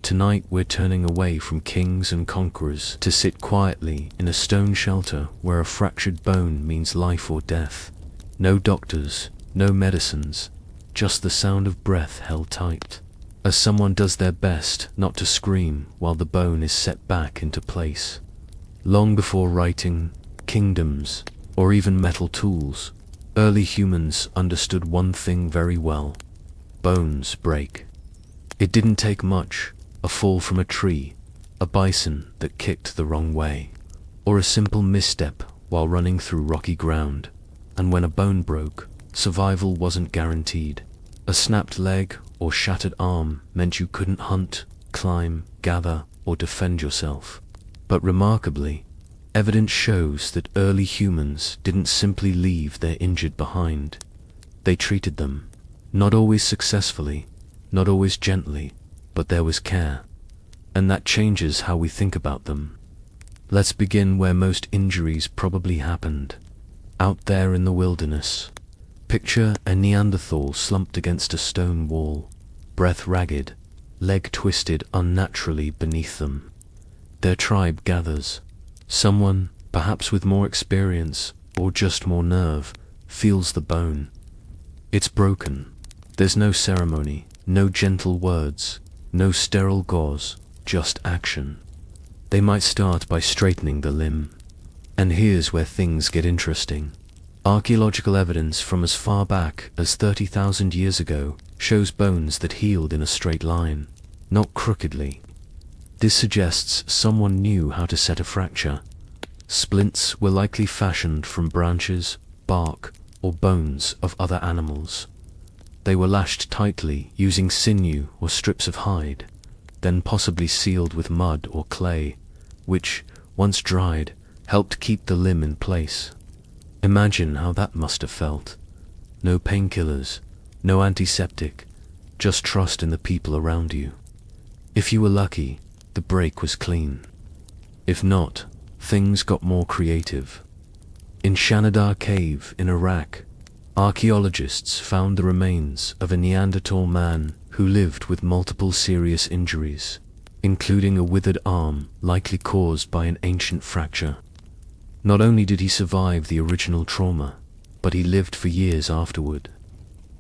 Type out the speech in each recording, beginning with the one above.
Tonight we're turning away from kings and conquerors to sit quietly in a stone shelter where a fractured bone means life or death. No doctors, no medicines, just the sound of breath held tight, as someone does their best not to scream while the bone is set back into place. Long before writing, kingdoms, or even metal tools, early humans understood one thing very well: bones break. It didn't take much: a fall from a tree, a bison that kicked the wrong way, or a simple misstep while running through rocky ground. And when a bone broke, survival wasn't guaranteed. A snapped leg or shattered arm meant you couldn't hunt, climb, gather, or defend yourself. But remarkably, evidence shows that early humans didn't simply leave their injured behind. They treated them, not always successfully, not always gently, but there was care. And that changes how we think about them. Let's begin where most injuries probably happened: out there in the wilderness. Picture a Neanderthal slumped against a stone wall, breath ragged, leg twisted unnaturally beneath them. Their tribe gathers. Someone, perhaps with more experience or just more nerve, feels the bone. It's broken. There's no ceremony, no gentle words, no sterile gauze, just action. They might start by straightening the limb. And here's where things get interesting. Archaeological evidence from as far back as 30,000 years ago shows bones that healed in a straight line, not crookedly. This suggests someone knew how to set a fracture. Splints were likely fashioned from branches, bark, or bones of other animals. They were lashed tightly using sinew or strips of hide, then possibly sealed with mud or clay, which, once dried, helped keep the limb in place. Imagine how that must have felt. No painkillers, no antiseptic, just trust in the people around you. If you were lucky, the break was clean. If not, things got more creative. In Shanidar Cave in Iraq, archaeologists found the remains of a Neanderthal man who lived with multiple serious injuries, including a withered arm likely caused by an ancient fracture. Not only did he survive the original trauma, but he lived for years afterward.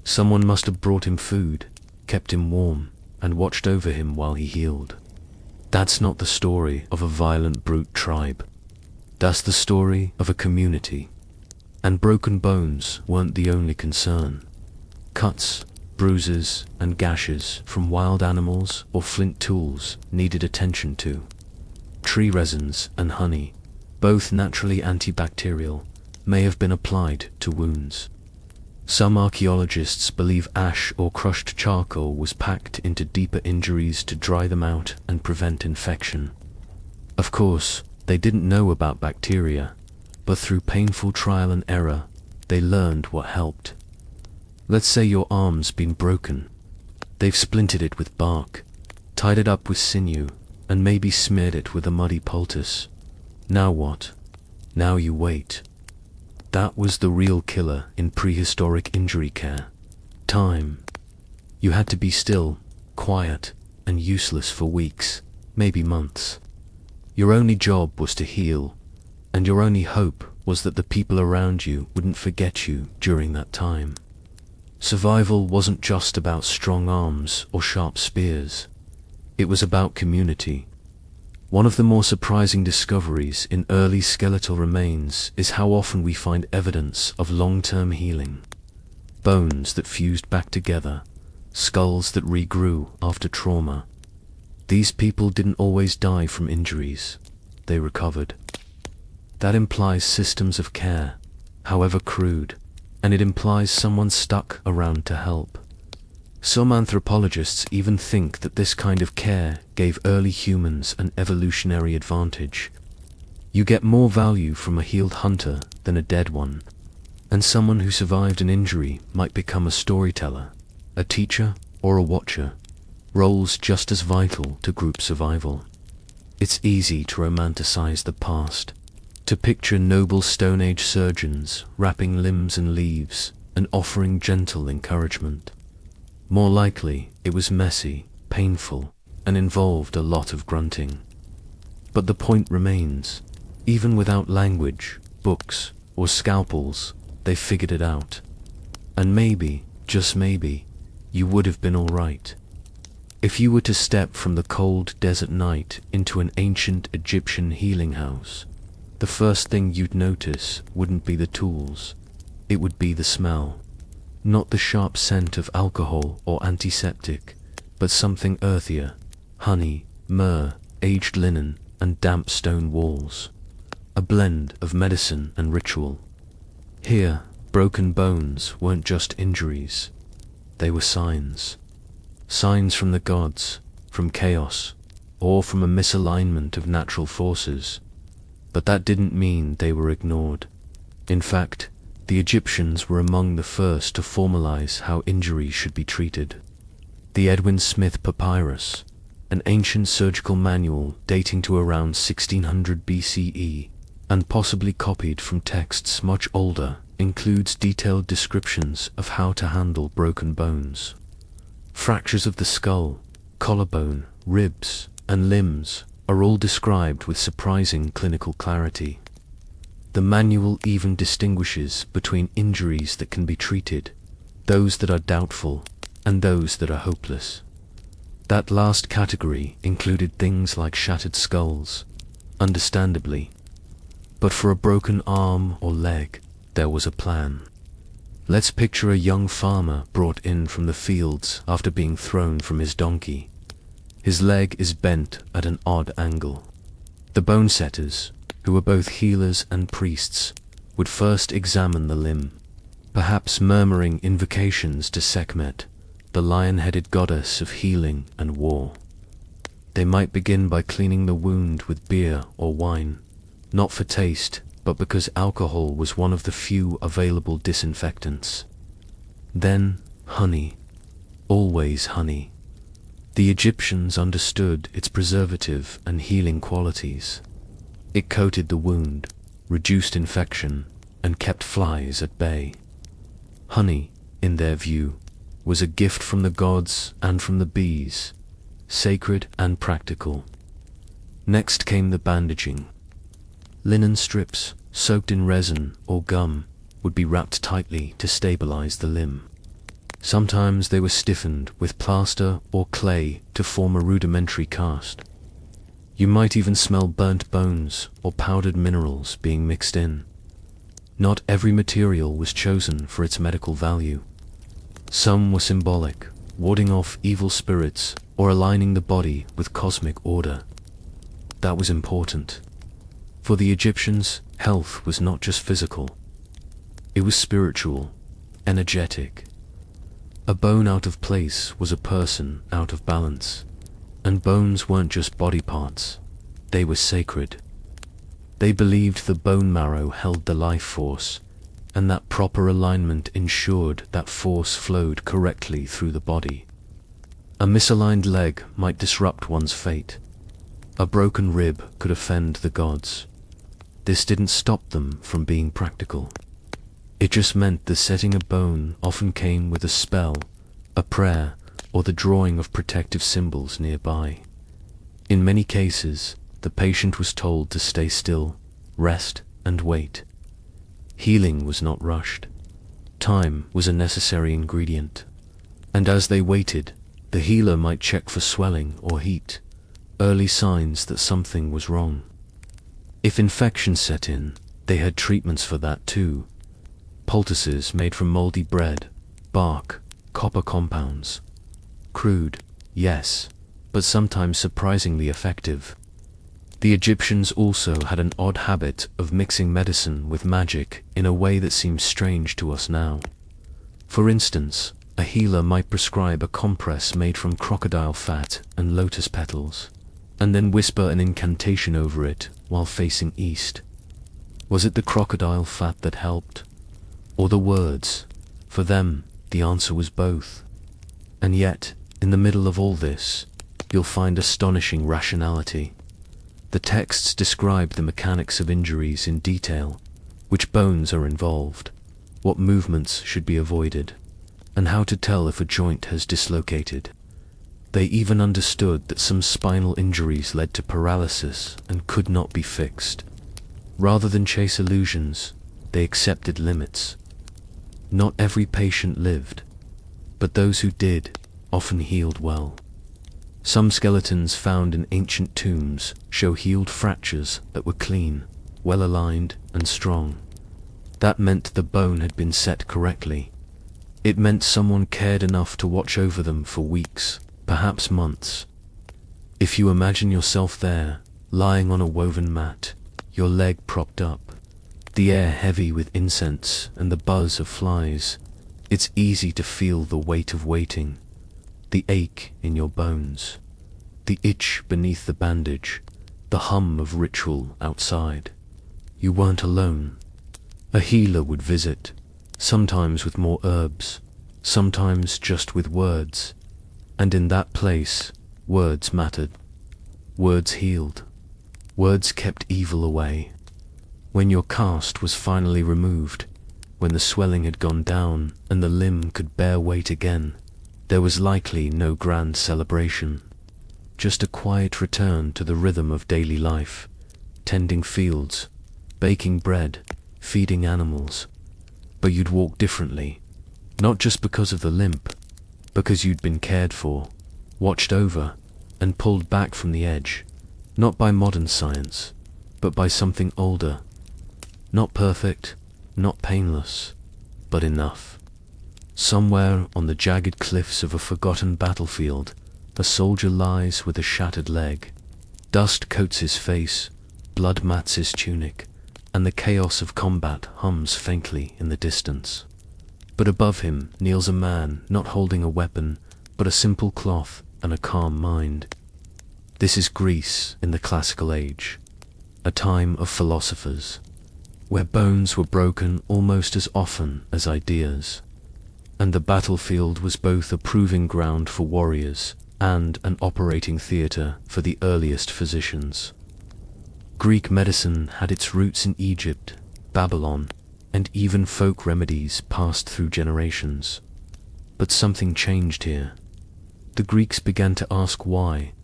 Someone must have brought him food, kept him warm, and watched over him while he healed. That's not the story of a violent brute tribe. That's the story of a community. And broken bones weren't the only concern. Cuts, bruises, and gashes from wild animals or flint tools needed attention too. Tree resins and honey, both naturally antibacterial, may have been applied to wounds. Some archaeologists believe ash or crushed charcoal was packed into deeper injuries to dry them out and prevent infection. Of course, they didn't know about bacteria, but through painful trial and error, they learned what helped. Let's say your arm's been broken. They've splinted it with bark, tied it up with sinew, and maybe smeared it with a muddy poultice. Now what? Now you wait. That was the real killer in prehistoric injury care. Time. You had to be still, quiet, and useless for weeks, maybe months. Your only job was to heal, and your only hope was that the people around you wouldn't forget you during that time. Survival wasn't just about strong arms or sharp spears. It was about community. One of the more surprising discoveries in early skeletal remains is how often we find evidence of long-term healing. Bones that fused back together, skulls that regrew after trauma. These people didn't always die from injuries. They recovered. That implies systems of care, however crude, and it implies someone stuck around to help. Some anthropologists even think that this kind of care gave early humans an evolutionary advantage. You get more value from a healed hunter than a dead one, and someone who survived an injury might become a storyteller, a teacher, or a watcher, roles just as vital to group survival. It's easy to romanticize the past, to picture noble Stone Age surgeons wrapping limbs in leaves and offering gentle encouragement. More likely, it was messy, painful, and involved a lot of grunting. But the point remains, even without language, books, or scalpels, they figured it out. And maybe, just maybe, you would have been alright. If you were to step from the cold desert night into an ancient Egyptian healing house, the first thing you'd notice wouldn't be the tools, it would be the smell. Not the sharp scent of alcohol or antiseptic, but something earthier: honey, myrrh, aged linen, and damp stone walls. A blend of medicine and ritual. Here, broken bones weren't just injuries. They were signs. Signs from the gods, from chaos, or from a misalignment of natural forces. But that didn't mean they were ignored. In fact, the Egyptians were among the first to formalize how injuries should be treated. The Edwin Smith Papyrus, an ancient surgical manual dating to around 1600 BCE, and possibly copied from texts much older, includes detailed descriptions of how to handle broken bones. Fractures of the skull, collarbone, ribs, and limbs are all described with surprising clinical clarity. The manual even distinguishes between injuries that can be treated, those that are doubtful, and those that are hopeless. That last category included things like shattered skulls, understandably. But for a broken arm or leg, there was a plan. Let's picture a young farmer brought in from the fields after being thrown from his donkey. His leg is bent at an odd angle. The bone setters, who were both healers and priests, would first examine the limb, perhaps murmuring invocations to Sekhmet, the lion-headed goddess of healing and war. They might begin by cleaning the wound with beer or wine, not for taste, but because alcohol was one of the few available disinfectants. Then, honey. Always honey. The Egyptians understood its preservative and healing qualities. It coated the wound, reduced infection, and kept flies at bay. Honey, in their view, was a gift from the gods and from the bees, sacred and practical. Next came the bandaging. Linen strips, soaked in resin or gum, would be wrapped tightly to stabilize the limb. Sometimes they were stiffened with plaster or clay to form a rudimentary cast. You might even smell burnt bones or powdered minerals being mixed in. Not every material was chosen for its medical value. Some were symbolic, warding off evil spirits or aligning the body with cosmic order. That was important. For the Egyptians, health was not just physical. It was spiritual, energetic. A bone out of place was a person out of balance. And bones weren't just body parts. They were sacred. They believed the bone marrow held the life force, and that proper alignment ensured that force flowed correctly through the body. A misaligned leg might disrupt one's fate. A broken rib could offend the gods. This didn't stop them from being practical. It just meant the setting a bone often came with a spell, a prayer, or the drawing of protective symbols nearby. In many cases, the patient was told to stay still, rest, and wait. Healing was not rushed. Time was a necessary ingredient. And as they waited, the healer might check for swelling or heat, early signs that something was wrong. If infection set in, they had treatments for that too. Poultices made from moldy bread, bark, copper compounds. Crude, yes, but sometimes surprisingly effective. The Egyptians also had an odd habit of mixing medicine with magic in a way that seems strange to us now. For instance, a healer might prescribe a compress made from crocodile fat and lotus petals, and then whisper an incantation over it while facing east. Was it the crocodile fat that helped? Or the words? For them, the answer was both. And yet, in the middle of all this, you'll find astonishing rationality. The texts describe the mechanics of injuries in detail, which bones are involved, what movements should be avoided, and how to tell if a joint has dislocated. They even understood that some spinal injuries led to paralysis and could not be fixed. Rather than chase illusions, they accepted limits. Not every patient lived, but those who did often healed well. Some skeletons found in ancient tombs show healed fractures that were clean, well-aligned, and strong. That meant the bone had been set correctly. It meant someone cared enough to watch over them for weeks, perhaps months. If you imagine yourself there, lying on a woven mat, your leg propped up, the air heavy with incense and the buzz of flies, it's easy to feel the weight of waiting, the ache in your bones, the itch beneath the bandage, the hum of ritual outside. You weren't alone. A healer would visit, sometimes with more herbs, sometimes just with words. And in that place, words mattered. Words healed. Words kept evil away. When your cast was finally removed, when the swelling had gone down and the limb could bear weight again, there was likely no grand celebration. Just a quiet return to the rhythm of daily life, tending fields, baking bread, feeding animals. But you'd walk differently, not just because of the limp, because you'd been cared for, watched over, and pulled back from the edge, not by modern science, but by something older. Not perfect, not painless, but enough. Somewhere on the jagged cliffs of a forgotten battlefield, a soldier lies with a shattered leg. Dust coats his face, blood mats his tunic, and the chaos of combat hums faintly in the distance. But above him kneels a man not holding a weapon, but a simple cloth and a calm mind. This is Greece in the classical age, a time of philosophers, where bones were broken almost as often as ideas, and the battlefield was both a proving ground for warriors and an operating theater for the earliest physicians. Greek medicine had its roots in Egypt, Babylon, and even folk remedies passed through generations. But something changed here. The Greeks began to ask why.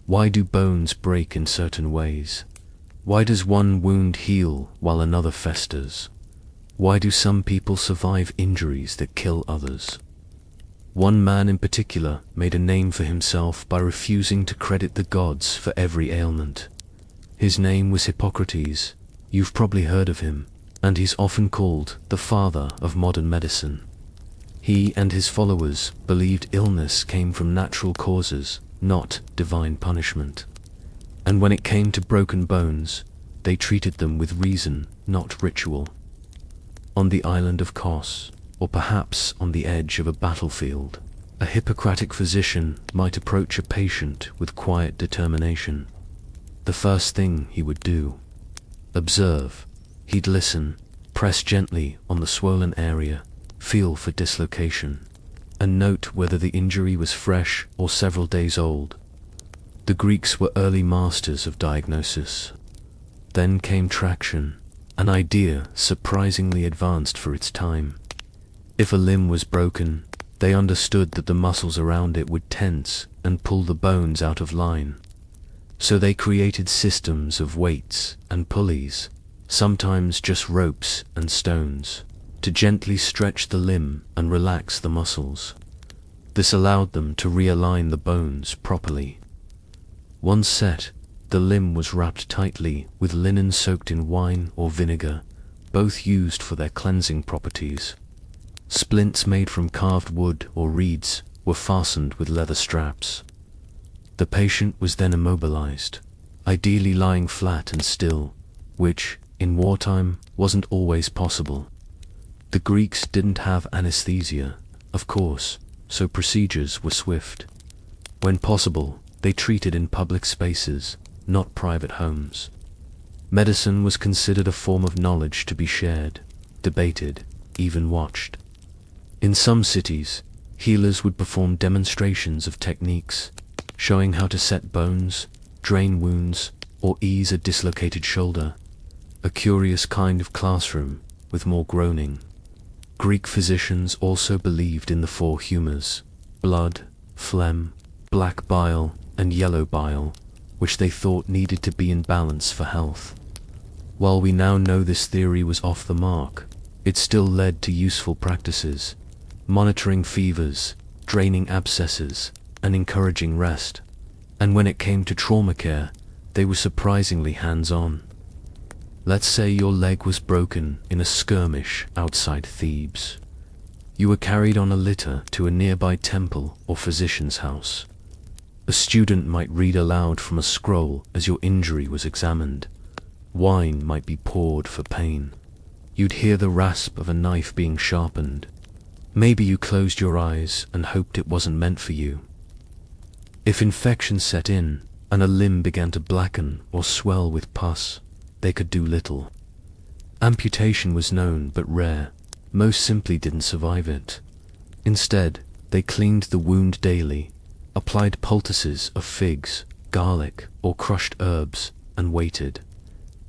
Why do bones break in certain ways? Why does one wound heal while another festers? Why do some people survive injuries that kill others? One man in particular made a name for himself by refusing to credit the gods for every ailment. His name was Hippocrates. You've probably heard of him, and he's often called the father of modern medicine. He and his followers believed illness came from natural causes, not divine punishment. And when it came to broken bones, they treated them with reason, not ritual. On the island of Kos, or perhaps on the edge of a battlefield, a Hippocratic physician might approach a patient with quiet determination. The first thing he would do: observe. He'd listen, press gently on the swollen area, feel for dislocation, and note whether the injury was fresh or several days old. The Greeks were early masters of diagnosis. Then came traction, an idea surprisingly advanced for its time. If a limb was broken, they understood that the muscles around it would tense and pull the bones out of line. So they created systems of weights and pulleys, sometimes just ropes and stones, to gently stretch the limb and relax the muscles. This allowed them to realign the bones properly. Once set, the limb was wrapped tightly with linen soaked in wine or vinegar, both used for their cleansing properties. Splints made from carved wood or reeds were fastened with leather straps. The patient was then immobilized, ideally lying flat and still, which, in wartime, wasn't always possible. The Greeks didn't have anesthesia, of course, so procedures were swift. When possible, they treated in public spaces, not private homes. Medicine was considered a form of knowledge to be shared, debated, even watched. In some cities, healers would perform demonstrations of techniques, showing how to set bones, drain wounds, or ease a dislocated shoulder. A curious kind of classroom, with more groaning. Greek physicians also believed in the four humors: blood, phlegm, black bile and yellow bile, which they thought needed to be in balance for health. While we now know this theory was off the mark, it still led to useful practices, monitoring fevers, draining abscesses, and encouraging rest. And when it came to trauma care, they were surprisingly hands-on. Let's say your leg was broken in a skirmish outside Thebes. You were carried on a litter to a nearby temple or physician's house. A student might read aloud from a scroll as your injury was examined. Wine might be poured for pain. You'd hear the rasp of a knife being sharpened. Maybe you closed your eyes and hoped it wasn't meant for you. If infection set in and a limb began to blacken or swell with pus, they could do little. Amputation was known but rare. Most simply didn't survive it. Instead, they cleaned the wound daily, applied poultices of figs, garlic, or crushed herbs, and waited.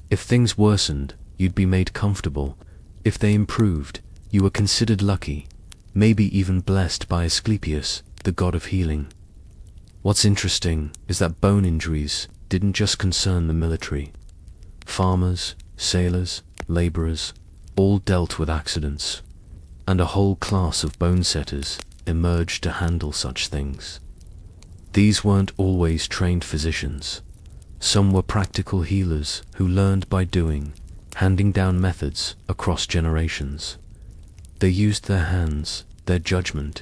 If things worsened, you'd be made comfortable. If they improved, you were considered lucky, maybe even blessed by Asclepius, the god of healing. What's interesting is that bone injuries didn't just concern the military. Farmers, sailors, laborers, all dealt with accidents, and a whole class of bone setters emerged to handle such things. These weren't always trained physicians. Some were practical healers who learned by doing, handing down methods across generations. They used their hands, their judgment,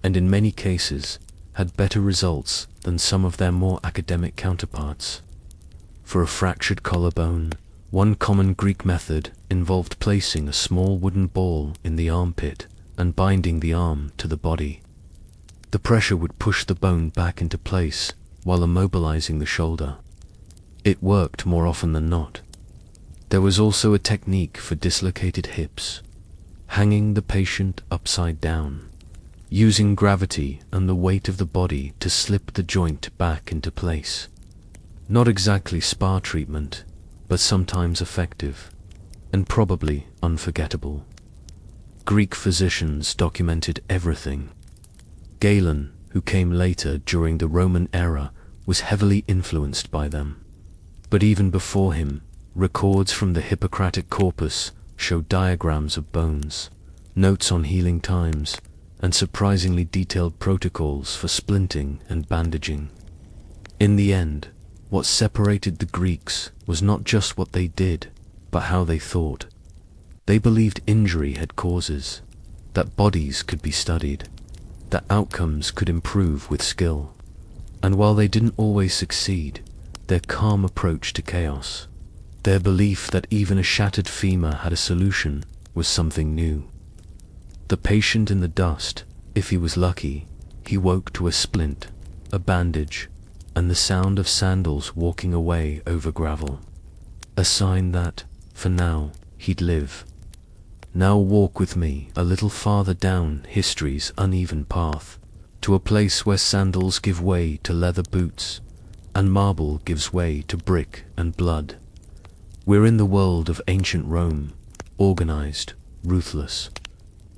and in many cases had better results than some of their more academic counterparts. For a fractured collarbone, one common Greek method involved placing a small wooden ball in the armpit and binding the arm to the body. The pressure would push the bone back into place while immobilizing the shoulder. It worked more often than not. There was also a technique for dislocated hips, hanging the patient upside down, using gravity and the weight of the body to slip the joint back into place. Not exactly spa treatment, but sometimes effective, and probably unforgettable. Greek physicians documented everything. Galen, who came later during the Roman era, was heavily influenced by them. But even before him, records from the Hippocratic corpus show diagrams of bones, notes on healing times, and surprisingly detailed protocols for splinting and bandaging. In the end, what separated the Greeks was not just what they did, but how they thought. They believed injury had causes, that bodies could be studied, that outcomes could improve with skill. And while they didn't always succeed, their calm approach to chaos, their belief that even a shattered femur had a solution, was something new. The patient in the dust, if he was lucky, he woke to a splint, a bandage, and the sound of sandals walking away over gravel. A sign that, for now, he'd live. Now walk with me a little farther down history's uneven path, to a place where sandals give way to leather boots, and marble gives way to brick and blood. We're in the world of ancient Rome, organized, ruthless,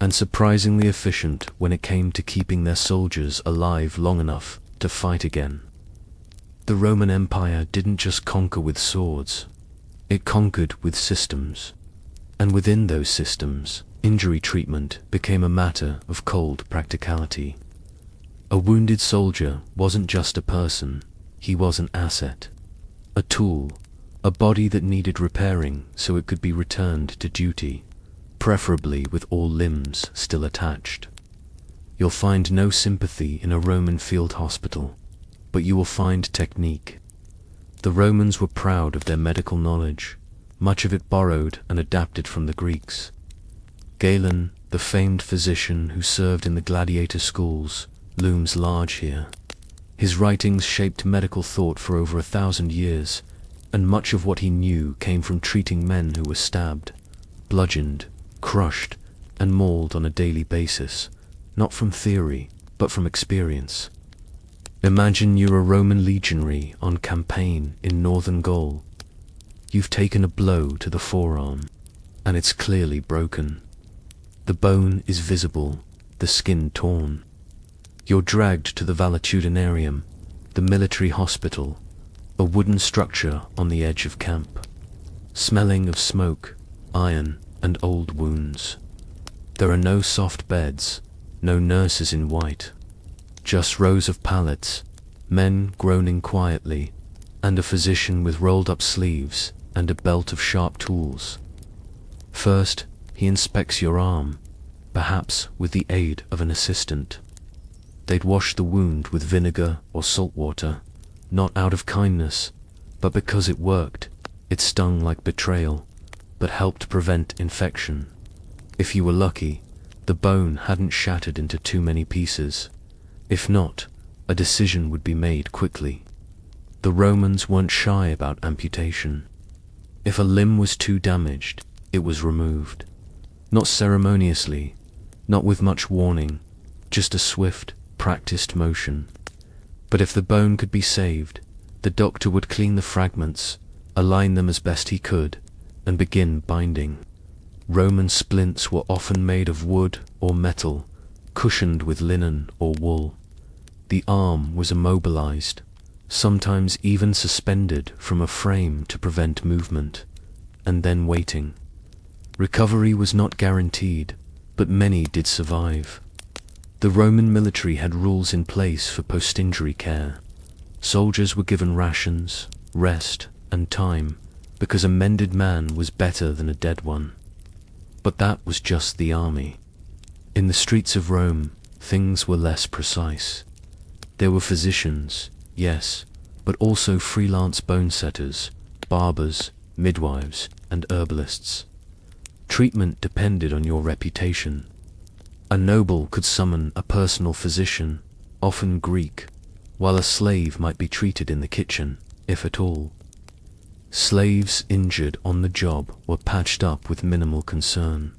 and surprisingly efficient when it came to keeping their soldiers alive long enough to fight again. The Roman Empire didn't just conquer with swords, it conquered with systems. And within those systems, injury treatment became a matter of cold practicality. A wounded soldier wasn't just a person, he was an asset, a tool, a body that needed repairing so it could be returned to duty, preferably with all limbs still attached. You'll find no sympathy in a Roman field hospital, but you will find technique. The Romans were proud of their medical knowledge, much of it borrowed and adapted from the Greeks. Galen, the famed physician who served in the gladiator schools, looms large here. His writings shaped medical thought for over 1,000 years, and much of what he knew came from treating men who were stabbed, bludgeoned, crushed, and mauled on a daily basis, not from theory, but from experience. Imagine you're a Roman legionary on campaign in northern Gaul. You've taken a blow to the forearm, and it's clearly broken. The bone is visible, the skin torn. You're dragged to the valetudinarium, the military hospital, a wooden structure on the edge of camp, smelling of smoke, iron, and old wounds. There are no soft beds, no nurses in white, just rows of pallets, men groaning quietly, and a physician with rolled-up sleeves and a belt of sharp tools. First, he inspects your arm, perhaps with the aid of an assistant. They'd wash the wound with vinegar or salt water, not out of kindness, but because it worked. It stung like betrayal, but helped prevent infection. If you were lucky, the bone hadn't shattered into too many pieces. If not, a decision would be made quickly. The Romans weren't shy about amputation. If a limb was too damaged, it was removed. Not ceremoniously, not with much warning, just a swift, practiced motion. But if the bone could be saved, the doctor would clean the fragments, align them as best he could, and begin binding. Roman splints were often made of wood or metal, cushioned with linen or wool. The arm was immobilized, sometimes even suspended from a frame to prevent movement, and then waiting. Recovery was not guaranteed, but many did survive. The Roman military had rules in place for post-injury care. Soldiers were given rations, rest, and time, because a mended man was better than a dead one. But that was just the army. In the streets of Rome, things were less precise. There were physicians, yes, but also freelance bone setters, barbers, midwives, and herbalists. Treatment depended on your reputation. A noble could summon a personal physician, often Greek, while a slave might be treated in the kitchen, if at all. Slaves injured on the job were patched up with minimal concern.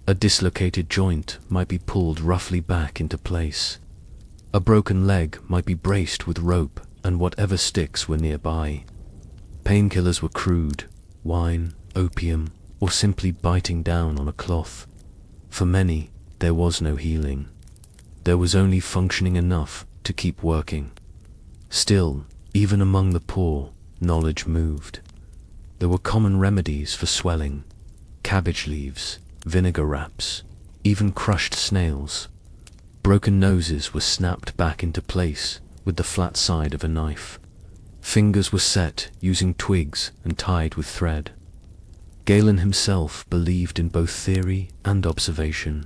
A dislocated joint might be pulled roughly back into place. A broken leg might be braced with rope and whatever sticks were nearby. Painkillers were crude, wine, opium, or simply biting down on a cloth. For many, there was no healing. There was only functioning enough to keep working. Still, even among the poor, knowledge moved. There were common remedies for swelling, cabbage leaves, vinegar wraps, even crushed snails. Broken noses were snapped back into place with the flat side of a knife. Fingers were set using twigs and tied with thread. Galen himself believed in both theory and observation.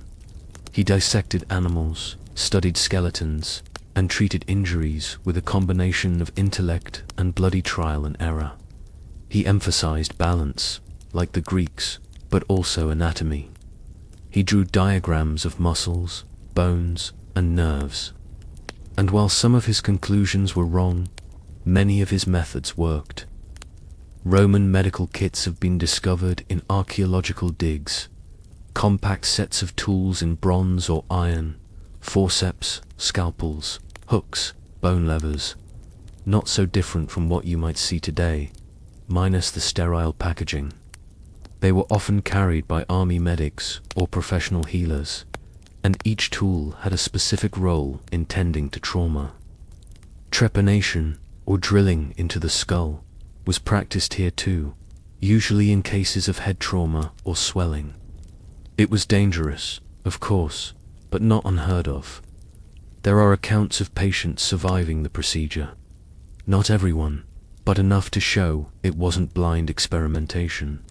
He dissected animals, studied skeletons, and treated injuries with a combination of intellect and bloody trial and error. He emphasized balance, like the Greeks, but also anatomy. He drew diagrams of muscles, bones, and nerves. And while some of his conclusions were wrong, many of his methods worked. Roman medical kits have been discovered in archaeological digs, compact sets of tools in bronze or iron, forceps, scalpels, hooks, bone levers, not so different from what you might see today, minus the sterile packaging. They were often carried by army medics or professional healers, and each tool had a specific role in tending to trauma. Trepanation, or drilling into the skull, was practiced here too, usually in cases of head trauma or swelling. It was dangerous, of course, but not unheard of. There are accounts of patients surviving the procedure. Not everyone, but enough to show it wasn't blind experimentation.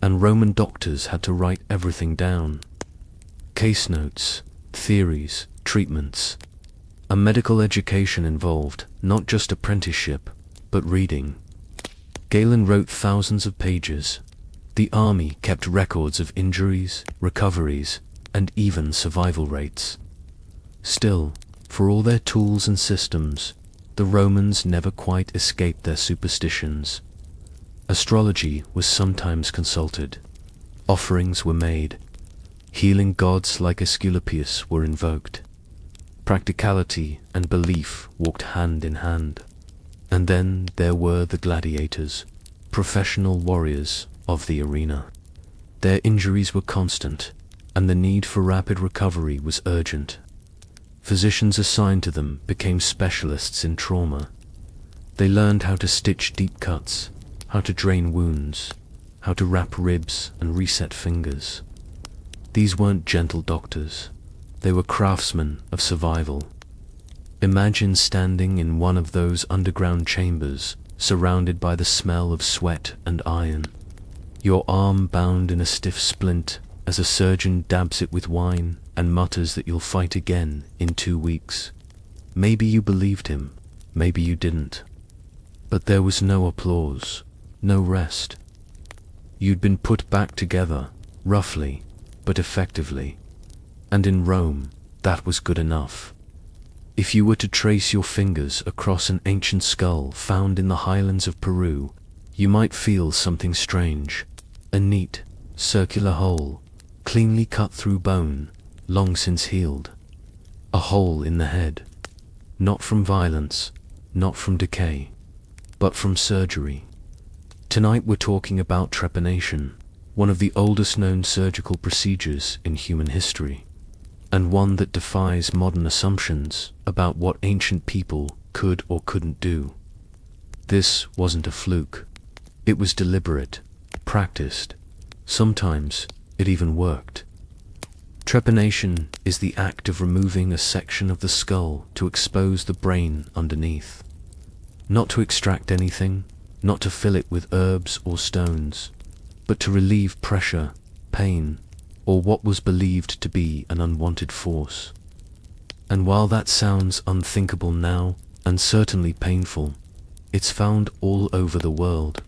And Roman doctors had to write everything down. Case notes, theories, treatments. A medical education involved not just apprenticeship, but reading. Galen wrote thousands of pages. The army kept records of injuries, recoveries, and even survival rates. Still, for all their tools and systems, the Romans never quite escaped their superstitions. Astrology was sometimes consulted. Offerings were made. Healing gods like Asclepius were invoked. Practicality and belief walked hand in hand. And then there were the gladiators, professional warriors of the arena. Their injuries were constant, and the need for rapid recovery was urgent. Physicians assigned to them became specialists in trauma. They learned how to stitch deep cuts, how to drain wounds, how to wrap ribs and reset fingers. These weren't gentle doctors. They were craftsmen of survival. Imagine standing in one of those underground chambers, surrounded by the smell of sweat and iron. Your arm bound in a stiff splint as a surgeon dabs it with wine and mutters that you'll fight again in 2 weeks. Maybe you believed him, maybe you didn't. But there was no applause, no rest. You'd been put back together, roughly, but effectively. And in Rome, that was good enough. If you were to trace your fingers across an ancient skull found in the highlands of Peru, you might feel something strange. A neat, circular hole, cleanly cut through bone, long since healed. A hole in the head. Not from violence, not from decay, but from surgery. Tonight we're talking about trepanation, one of the oldest known surgical procedures in human history, and one that defies modern assumptions about what ancient people could or couldn't do. This wasn't a fluke. It was deliberate, practiced. Sometimes it even worked. Trepanation is the act of removing a section of the skull to expose the brain underneath. Not to extract anything, not to fill it with herbs or stones, but to relieve pressure, pain, or what was believed to be an unwanted force. And while that sounds unthinkable now, and certainly painful, it's found all over the world.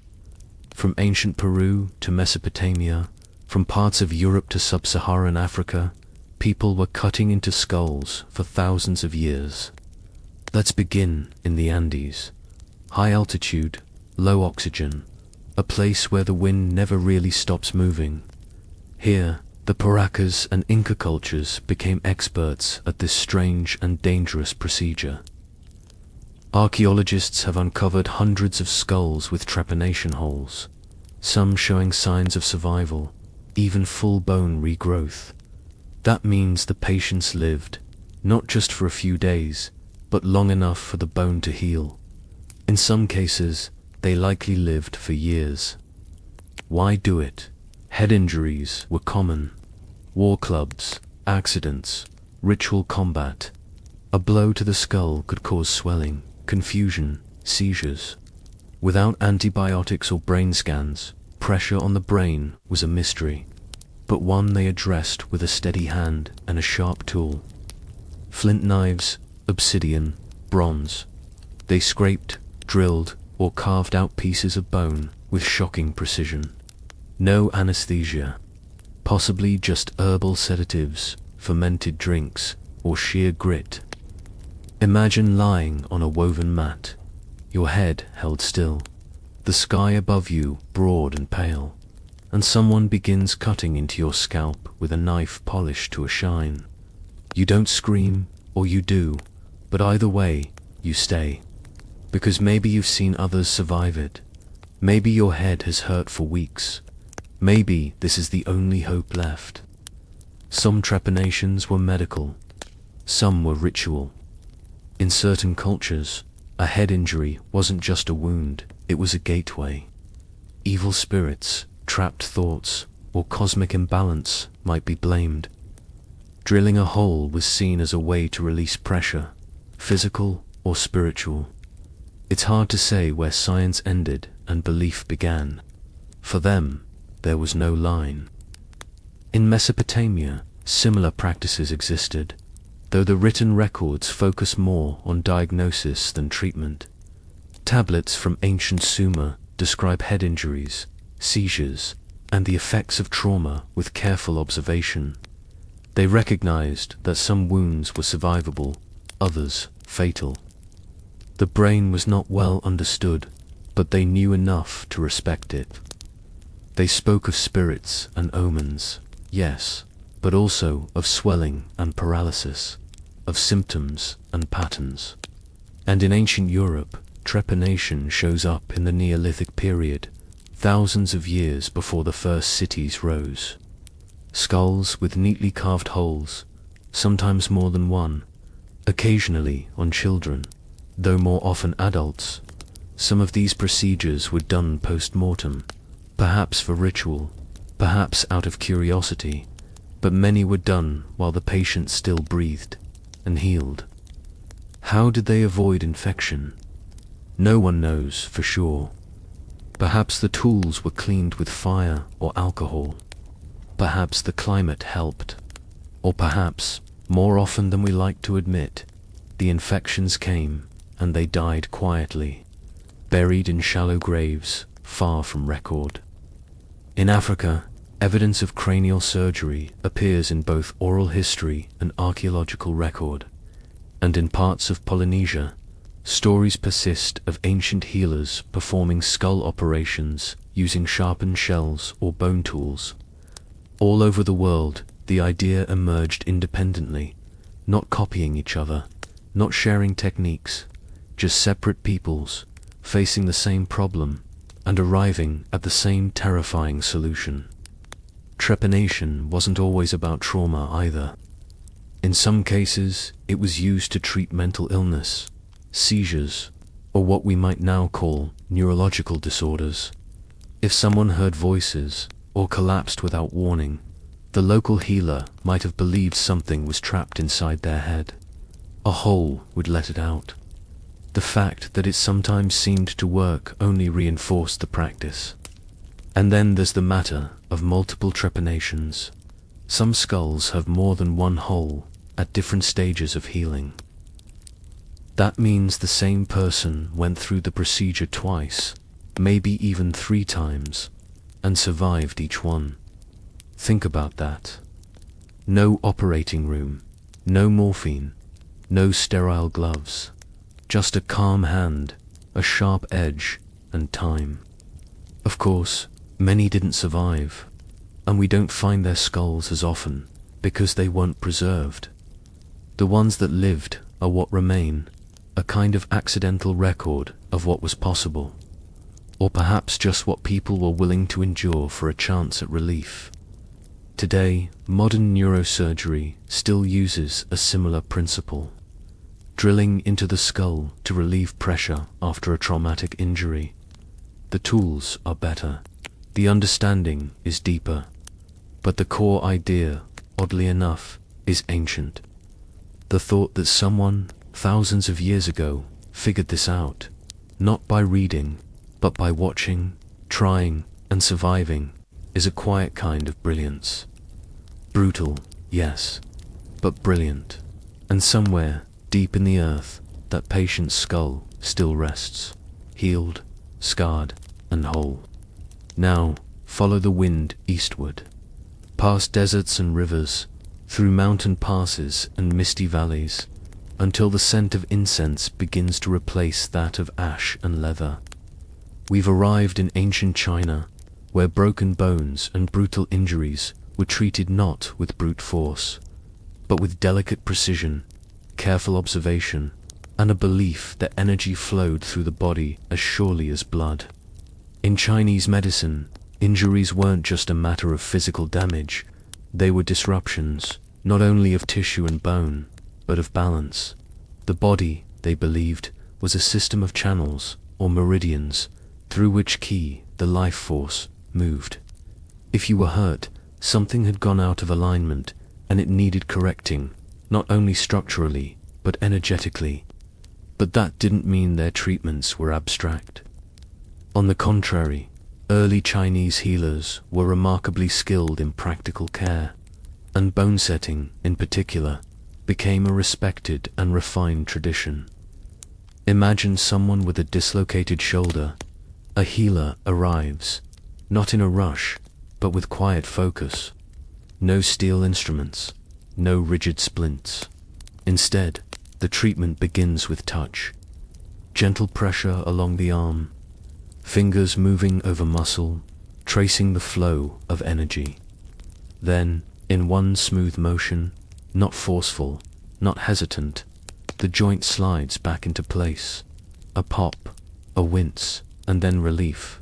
From ancient Peru to Mesopotamia, from parts of Europe to sub-Saharan Africa, people were cutting into skulls for thousands of years. Let's begin in the Andes. High altitude, low oxygen, a place where the wind never really stops moving. Here, the Paracas and Inca cultures became experts at this strange and dangerous procedure. Archaeologists have uncovered hundreds of skulls with trepanation holes, some showing signs of survival, even full bone regrowth. That means the patients lived, not just for a few days, but long enough for the bone to heal. In some cases, they likely lived for years. Why do it? Head injuries were common. War clubs, accidents, ritual combat. A blow to the skull could cause swelling, confusion, seizures. Without antibiotics or brain scans, pressure on the brain was a mystery, but one they addressed with a steady hand and a sharp tool. Flint knives, obsidian, bronze. They scraped, drilled, or carved out pieces of bone with shocking precision. No anesthesia. Possibly just herbal sedatives, fermented drinks, or sheer grit. Imagine lying on a woven mat, your head held still, the sky above you broad and pale, and someone begins cutting into your scalp with a knife polished to a shine. You don't scream, or you do, but either way, you stay. Because maybe you've seen others survive it. Maybe your head has hurt for weeks. Maybe this is the only hope left. Some trepanations were medical. Some were ritual. In certain cultures, a head injury wasn't just a wound, it was a gateway. Evil spirits, trapped thoughts, or cosmic imbalance might be blamed. Drilling a hole was seen as a way to release pressure, physical or spiritual. It's hard to say where science ended and belief began. For them, there was no line. In Mesopotamia, similar practices existed, though the written records focus more on diagnosis than treatment. Tablets from ancient Sumer describe head injuries, seizures, and the effects of trauma with careful observation. They recognized that some wounds were survivable, others fatal. The brain was not well understood, but they knew enough to respect it. They spoke of spirits and omens, yes, but also of swelling and paralysis, of symptoms and patterns. And in ancient Europe, trepanation shows up in the Neolithic period, thousands of years before the first cities rose. Skulls with neatly carved holes, sometimes more than one, occasionally on children, though more often adults. Some of these procedures were done post-mortem, perhaps for ritual, perhaps out of curiosity, but many were done while the patient still breathed and healed. How did they avoid infection? No one knows for sure. Perhaps the tools were cleaned with fire or alcohol. Perhaps the climate helped. Or perhaps, more often than we like to admit, the infections came and they died quietly, buried in shallow graves, far from record. In Africa, evidence of cranial surgery appears in both oral history and archaeological record, and in parts of Polynesia, stories persist of ancient healers performing skull operations using sharpened shells or bone tools. All over the world, the idea emerged independently, not copying each other, not sharing techniques, just separate peoples, facing the same problem and arriving at the same terrifying solution. Trepanation wasn't always about trauma either. In some cases, it was used to treat mental illness, seizures, or what we might now call neurological disorders. If someone heard voices or collapsed without warning, the local healer might have believed something was trapped inside their head. A hole would let it out. The fact that it sometimes seemed to work only reinforced the practice. And then there's the matter of multiple trepanations. Some skulls have more than one hole at different stages of healing. That means the same person went through the procedure twice, maybe even 3 times, and survived each one. Think about that. No operating room, no morphine, no sterile gloves, just a calm hand, a sharp edge, and time. Of course, many didn't survive, and we don't find their skulls as often because they weren't preserved. The ones that lived are what remain, a kind of accidental record of what was possible, or perhaps just what people were willing to endure for a chance at relief. Today, modern neurosurgery still uses a similar principle. Drilling into the skull to relieve pressure after a traumatic injury. The tools are better, the understanding is deeper, but the core idea, oddly enough, is ancient. The thought that someone, thousands of years ago, figured this out, not by reading, but by watching, trying, and surviving, is a quiet kind of brilliance. Brutal, yes, but brilliant. And somewhere, deep in the earth, that patient's skull still rests, healed, scarred, and whole. Now, follow the wind eastward, past deserts and rivers, through mountain passes and misty valleys, until the scent of incense begins to replace that of ash and leather. We've arrived in ancient China, where broken bones and brutal injuries were treated not with brute force, but with delicate precision, careful observation, and a belief that energy flowed through the body as surely as blood. In Chinese medicine, injuries weren't just a matter of physical damage, they were disruptions, not only of tissue and bone, but of balance. The body, they believed, was a system of channels, or meridians, through which qi, the life force, moved. If you were hurt, something had gone out of alignment, and it needed correcting, not only structurally, but energetically. But that didn't mean their treatments were abstract. On the contrary, early Chinese healers were remarkably skilled in practical care, and bone setting, in particular, became a respected and refined tradition. Imagine someone with a dislocated shoulder. A healer arrives, not in a rush, but with quiet focus. No steel instruments, no rigid splints. Instead, the treatment begins with touch. Gentle pressure along the arm, fingers moving over muscle, tracing the flow of energy. Then, in one smooth motion, not forceful, not hesitant, the joint slides back into place. A pop, a wince, and then relief.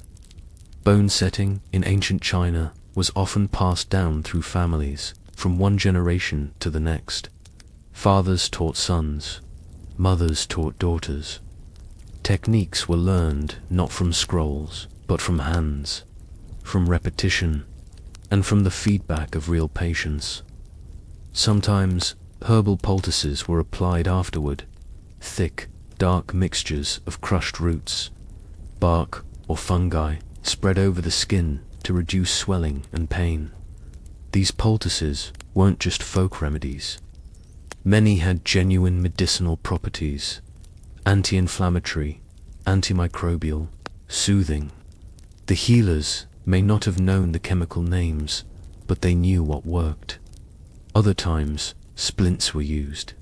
Bone setting in ancient China was often passed down through families, from one generation to the next. Fathers taught sons, mothers taught daughters. Techniques were learned not from scrolls, but from hands, from repetition, and from the feedback of real patients. Sometimes herbal poultices were applied afterward, thick, dark mixtures of crushed roots, bark, or fungi spread over the skin to reduce swelling and pain. These poultices weren't just folk remedies. Many had genuine medicinal properties: anti-inflammatory, antimicrobial, soothing. The healers may not have known the chemical names, but they knew what worked. Other times, splints were used,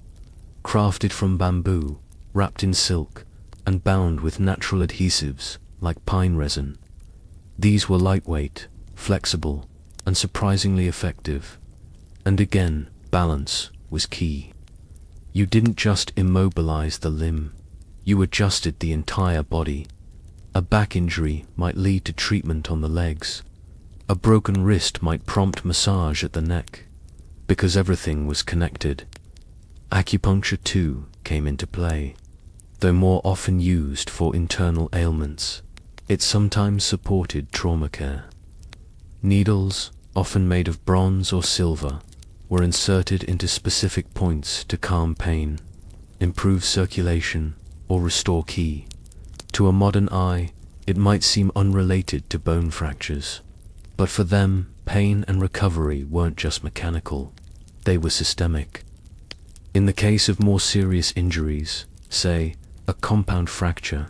crafted from bamboo, wrapped in silk, and bound with natural adhesives like pine resin. These were lightweight, flexible, and surprisingly effective. And again, balance was key. You didn't just immobilize the limb, you adjusted the entire body. A back injury might lead to treatment on the legs. A broken wrist might prompt massage at the neck, because everything was connected. Acupuncture too came into play. Though more often used for internal ailments, it sometimes supported trauma care. Needles, often made of bronze or silver, were inserted into specific points to calm pain, improve circulation, or restore ki. To a modern eye, it might seem unrelated to bone fractures, but for them, pain and recovery weren't just mechanical, they were systemic. In the case of more serious injuries, say, a compound fracture,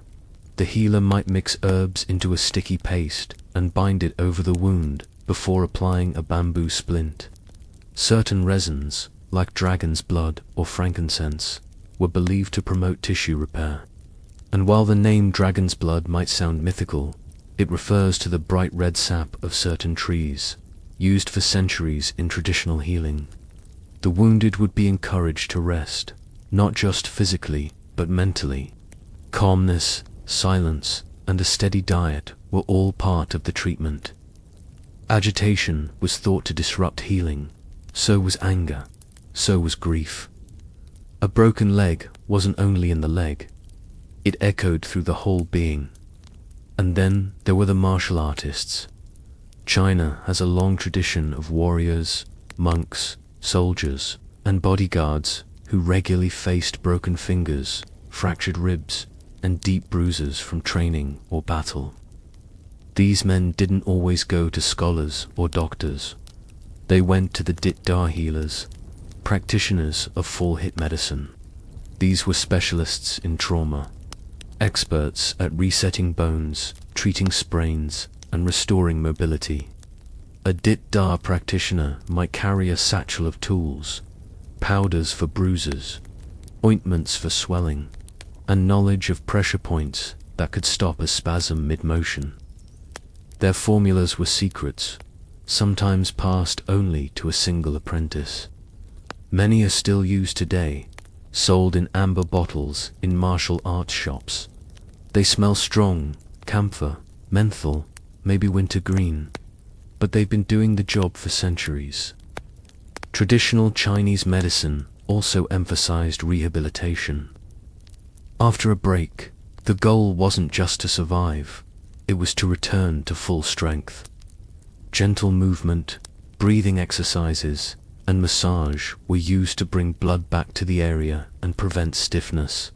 the healer might mix herbs into a sticky paste and bind it over the wound before applying a bamboo splint. Certain resins, like dragon's blood or frankincense, were believed to promote tissue repair. And while the name dragon's blood might sound mythical, it refers to the bright red sap of certain trees, used for centuries in traditional healing. The wounded would be encouraged to rest, not just physically, but mentally. Calmness, silence, and a steady diet were all part of the treatment. Agitation was thought to disrupt healing, so was anger, so was grief. A broken leg wasn't only in the leg, it echoed through the whole being. And then there were the martial artists. China has a long tradition of warriors, monks, soldiers, and bodyguards who regularly faced broken fingers, fractured ribs, and deep bruises from training or battle. These men didn't always go to scholars or doctors. They went to the Dit Da healers, practitioners of full-hit medicine. These were specialists in trauma, experts at resetting bones, treating sprains, and restoring mobility. A Dit Da practitioner might carry a satchel of tools, powders for bruises, ointments for swelling, and knowledge of pressure points that could stop a spasm mid-motion. Their formulas were secrets, sometimes passed only to a single apprentice. Many are still used today, sold in amber bottles in martial arts shops. They smell strong, camphor, menthol, maybe wintergreen, but they've been doing the job for centuries. Traditional Chinese medicine also emphasized rehabilitation. After a break, the goal wasn't just to survive, it was to return to full strength. Gentle movement, breathing exercises, and massage were used to bring blood back to the area and prevent stiffness.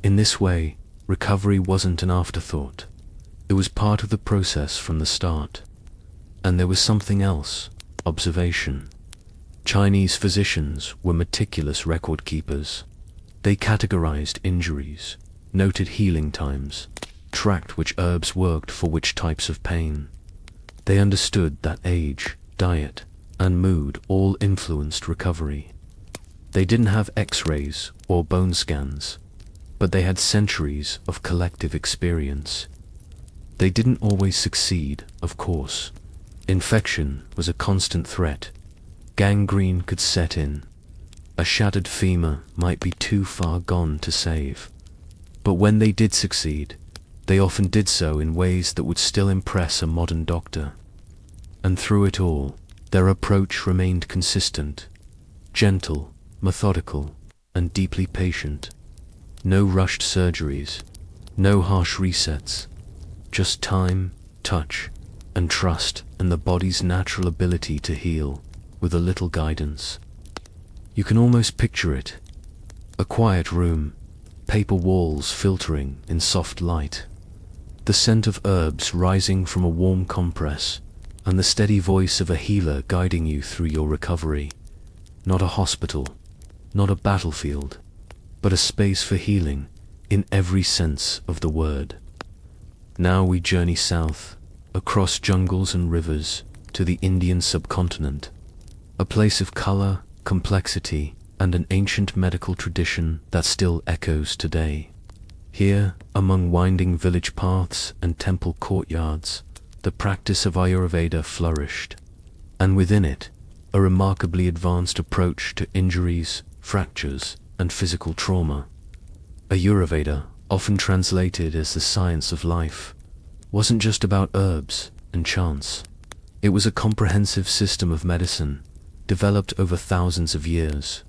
In this way, recovery wasn't an afterthought. It was part of the process from the start. And there was something else: observation. Chinese physicians were meticulous record keepers. They categorized injuries, noted healing times, tracked which herbs worked for which types of pain. They understood that age, diet, and mood all influenced recovery. They didn't have X-rays or bone scans, but they had centuries of collective experience. They didn't always succeed, of course. Infection was a constant threat. Gangrene could set in. A shattered femur might be too far gone to save. But when they did succeed, they often did so in ways that would still impress a modern doctor. And through it all, their approach remained consistent: gentle, methodical, and deeply patient. No rushed surgeries, no harsh resets, just time, touch, and trust in the body's natural ability to heal with a little guidance. You can almost picture it. A quiet room, paper walls filtering in soft light, the scent of herbs rising from a warm compress, and the steady voice of a healer guiding you through your recovery. Not a hospital, not a battlefield, but a space for healing in every sense of the word. Now we journey south, across jungles and rivers, to the Indian subcontinent, a place of color, complexity, and an ancient medical tradition that still echoes today. Here, among winding village paths and temple courtyards, the practice of Ayurveda flourished, and within it, a remarkably advanced approach to injuries, fractures, and physical trauma. Ayurveda, often translated as the science of life, wasn't just about herbs and chants. It was a comprehensive system of medicine, developed over thousands of years,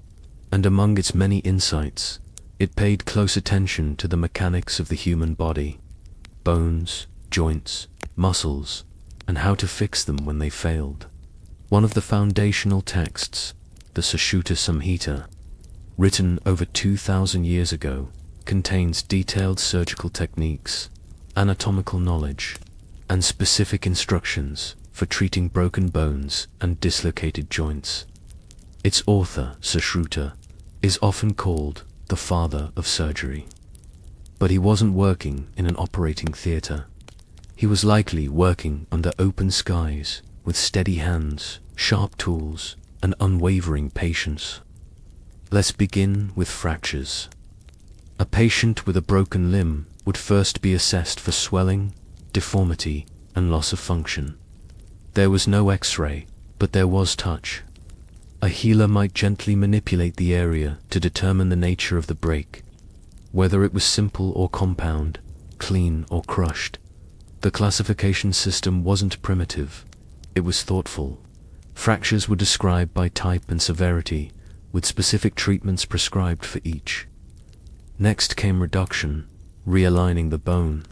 and among its many insights, it paid close attention to the mechanics of the human body, bones, joints, muscles, and how to fix them when they failed. One of the foundational texts, the Sushruta Samhita, written over 2,000 years ago, contains detailed surgical techniques, anatomical knowledge, and specific instructions for treating broken bones and dislocated joints. Its author, Sushruta, is often called the father of surgery. But he wasn't working in an operating theater. He was likely working under open skies, with steady hands, sharp tools, and unwavering patience. Let's begin with fractures. A patient with a broken limb would first be assessed for swelling, deformity, and loss of function. There was no X-ray, but there was touch. A healer might gently manipulate the area to determine the nature of the break, whether it was simple or compound, clean or crushed. The classification system wasn't primitive, it was thoughtful. Fractures were described by type and severity, with specific treatments prescribed for each. Next came reduction, realigning the bone.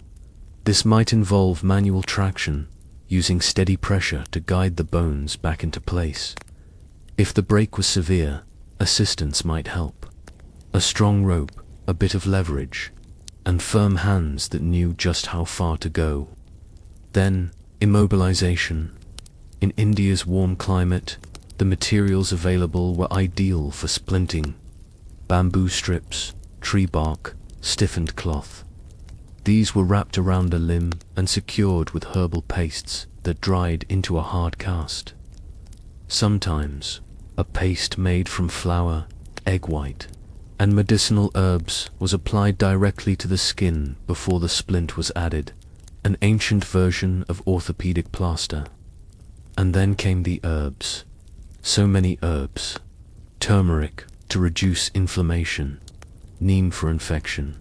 This might involve manual traction, using steady pressure to guide the bones back into place. If the break was severe, assistance might help. A strong rope, a bit of leverage, and firm hands that knew just how far to go. Then, immobilization. In India's warm climate, the materials available were ideal for splinting. Bamboo strips, tree bark, stiffened cloth. These were wrapped around a limb and secured with herbal pastes that dried into a hard cast. Sometimes, a paste made from flour, egg white, and medicinal herbs was applied directly to the skin before the splint was added, an ancient version of orthopedic plaster. And then came the herbs. So many herbs. Turmeric to reduce inflammation, neem for infection,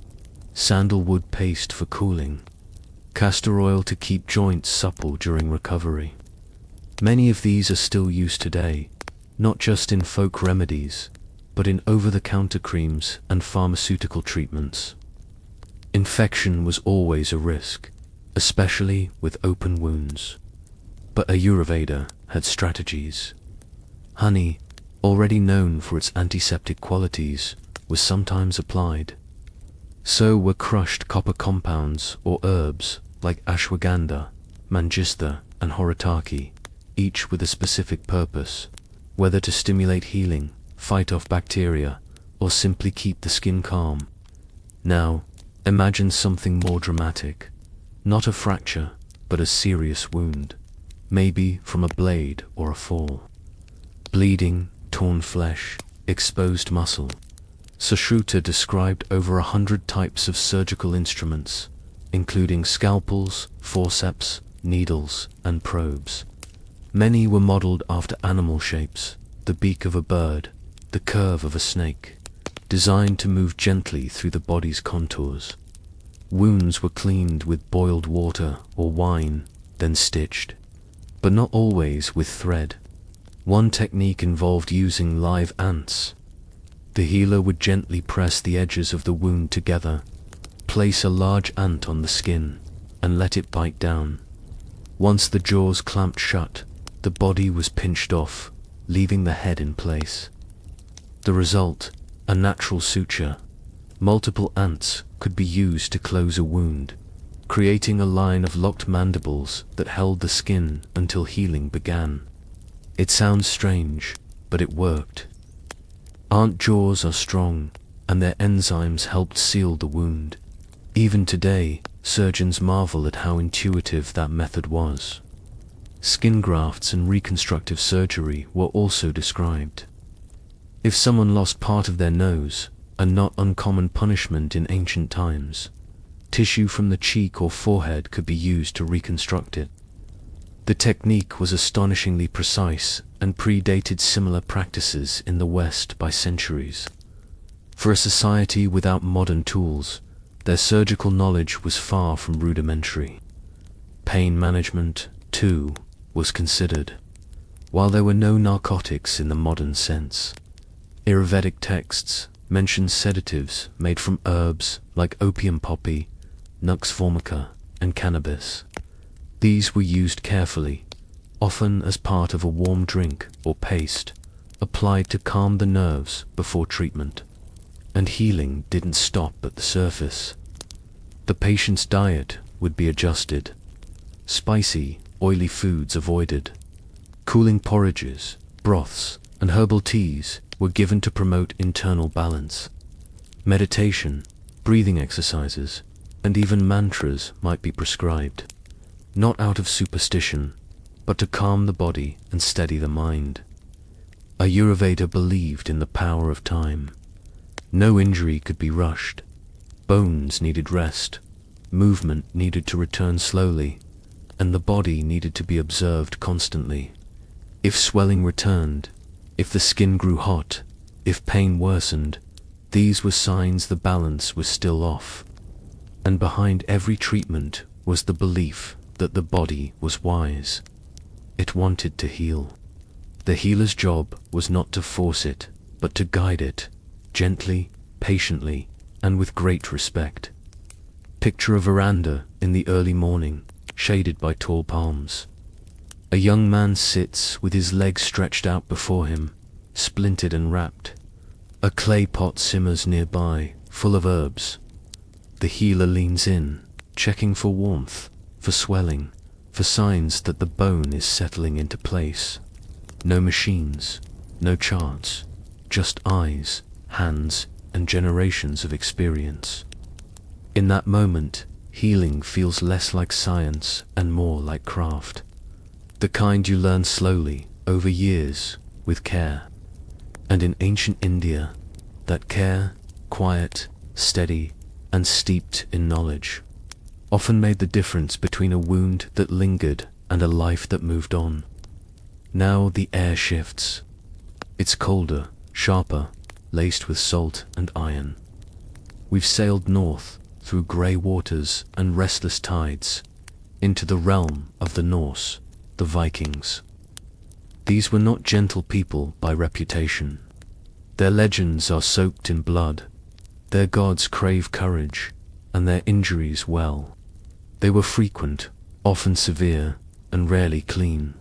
sandalwood paste for cooling, castor oil to keep joints supple during recovery. Many of these are still used today, not just in folk remedies, but in over-the-counter creams and pharmaceutical treatments. Infection was always a risk, especially with open wounds. But Ayurveda had strategies. Honey, already known for its antiseptic qualities, was sometimes applied. So were crushed copper compounds or herbs like ashwagandha, mangista, and horitaki, each with a specific purpose, whether to stimulate healing, fight off bacteria, or simply keep the skin calm. Now, imagine something more dramatic. Not a fracture, but a serious wound, maybe from a blade or a fall. Bleeding, torn flesh, exposed muscle. Sushruta described over 100 types of surgical instruments, including scalpels, forceps, needles, and probes. Many were modeled after animal shapes, the beak of a bird, the curve of a snake, designed to move gently through the body's contours. Wounds were cleaned with boiled water or wine, then stitched, but not always with thread. One technique involved using live ants. The healer would gently press the edges of the wound together, place a large ant on the skin, and let it bite down. Once the jaws clamped shut, the body was pinched off, leaving the head in place. The result, a natural suture. Multiple ants could be used to close a wound, creating a line of locked mandibles that held the skin until healing began. It sounds strange, but it worked. Ant jaws are strong, and their enzymes helped seal the wound. Even today, surgeons marvel at how intuitive that method was. Skin grafts and reconstructive surgery were also described. If someone lost part of their nose, a not uncommon punishment in ancient times, tissue from the cheek or forehead could be used to reconstruct it. The technique was astonishingly precise and predated similar practices in the West by centuries. For a society without modern tools, their surgical knowledge was far from rudimentary. Pain management, too, was considered. While there were no narcotics in the modern sense, Ayurvedic texts mention sedatives made from herbs like opium poppy, nux vomica, and cannabis. These were used carefully, often as part of a warm drink or paste, applied to calm the nerves before treatment. And healing didn't stop at the surface. The patient's diet would be adjusted. Spicy, oily foods avoided. Cooling porridges, broths, and herbal teas were given to promote internal balance. Meditation, breathing exercises, and even mantras might be prescribed, not out of superstition, but to calm the body and steady the mind. Ayurveda believed in the power of time. No injury could be rushed. Bones needed rest, movement needed to return slowly, and the body needed to be observed constantly. If swelling returned, if the skin grew hot, if pain worsened, these were signs the balance was still off. And behind every treatment was the belief that the body was wise. It wanted to heal. The healer's job was not to force it, but to guide it, gently, patiently, and with great respect. Picture a veranda in the early morning, shaded by tall palms. A young man sits with his legs stretched out before him, splinted and wrapped. A clay pot simmers nearby, full of herbs. The healer leans in, checking for warmth, for swelling, for signs that the bone is settling into place. No machines, no charts, just eyes, hands, and generations of experience. In that moment, healing feels less like science and more like craft. The kind you learn slowly, over years, with care. And in ancient India, that care, quiet, steady, and steeped in knowledge, often made the difference between a wound that lingered and a life that moved on. Now the air shifts. It's colder, sharper, laced with salt and iron. We've sailed north, through grey waters and restless tides, into the realm of the Norse, the Vikings. These were not gentle people by reputation. Their legends are soaked in blood. Their gods crave courage, and their injuries well. They were frequent, often severe, and rarely clean.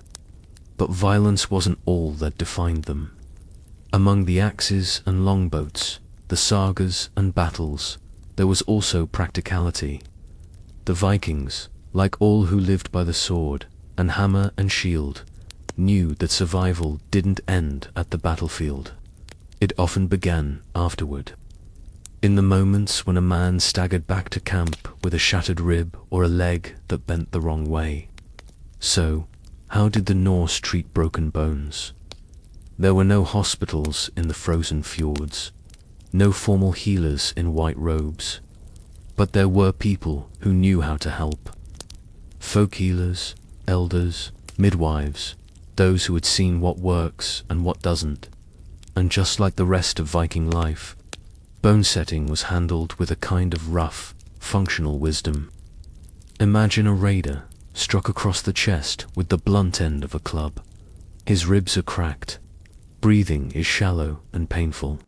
But violence wasn't all that defined them. Among the axes and longboats, the sagas and battles, there was also practicality. The Vikings, like all who lived by the sword, and hammer and shield, knew that survival didn't end at the battlefield. It often began afterward. In the moments when a man staggered back to camp with a shattered rib or a leg that bent the wrong way. So, how did the Norse treat broken bones? There were no hospitals in the frozen fjords, no formal healers in white robes, but there were people who knew how to help. Folk healers, elders, midwives, those who had seen what works and what doesn't. And just like the rest of Viking life, bone setting was handled with a kind of rough, functional wisdom. Imagine a raider struck across the chest with the blunt end of a club. His ribs are cracked. Breathing is shallow and painful.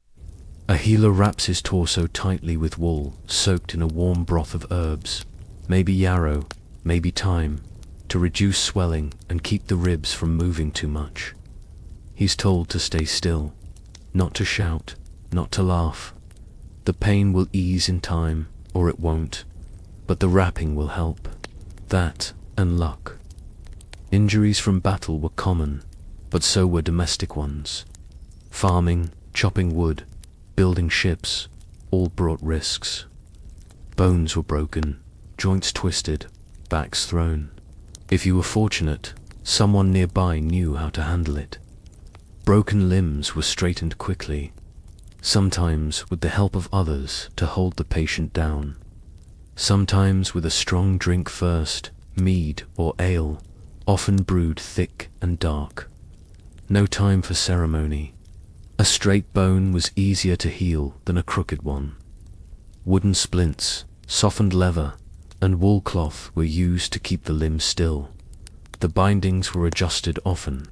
A healer wraps his torso tightly with wool soaked in a warm broth of herbs, maybe yarrow, maybe thyme, to reduce swelling and keep the ribs from moving too much. He's told to stay still, not to shout, not to laugh. The pain will ease in time, or it won't, but the wrapping will help. That, and luck. Injuries from battle were common, but so were domestic ones. Farming, chopping wood, building ships, all brought risks. Bones were broken, joints twisted, backs thrown. If you were fortunate, someone nearby knew how to handle it. Broken limbs were straightened quickly, sometimes with the help of others to hold the patient down. Sometimes with a strong drink first, mead or ale, often brewed thick and dark. No time for ceremony. A straight bone was easier to heal than a crooked one. Wooden splints, softened leather, and wool cloth were used to keep the limbs still. The bindings were adjusted often.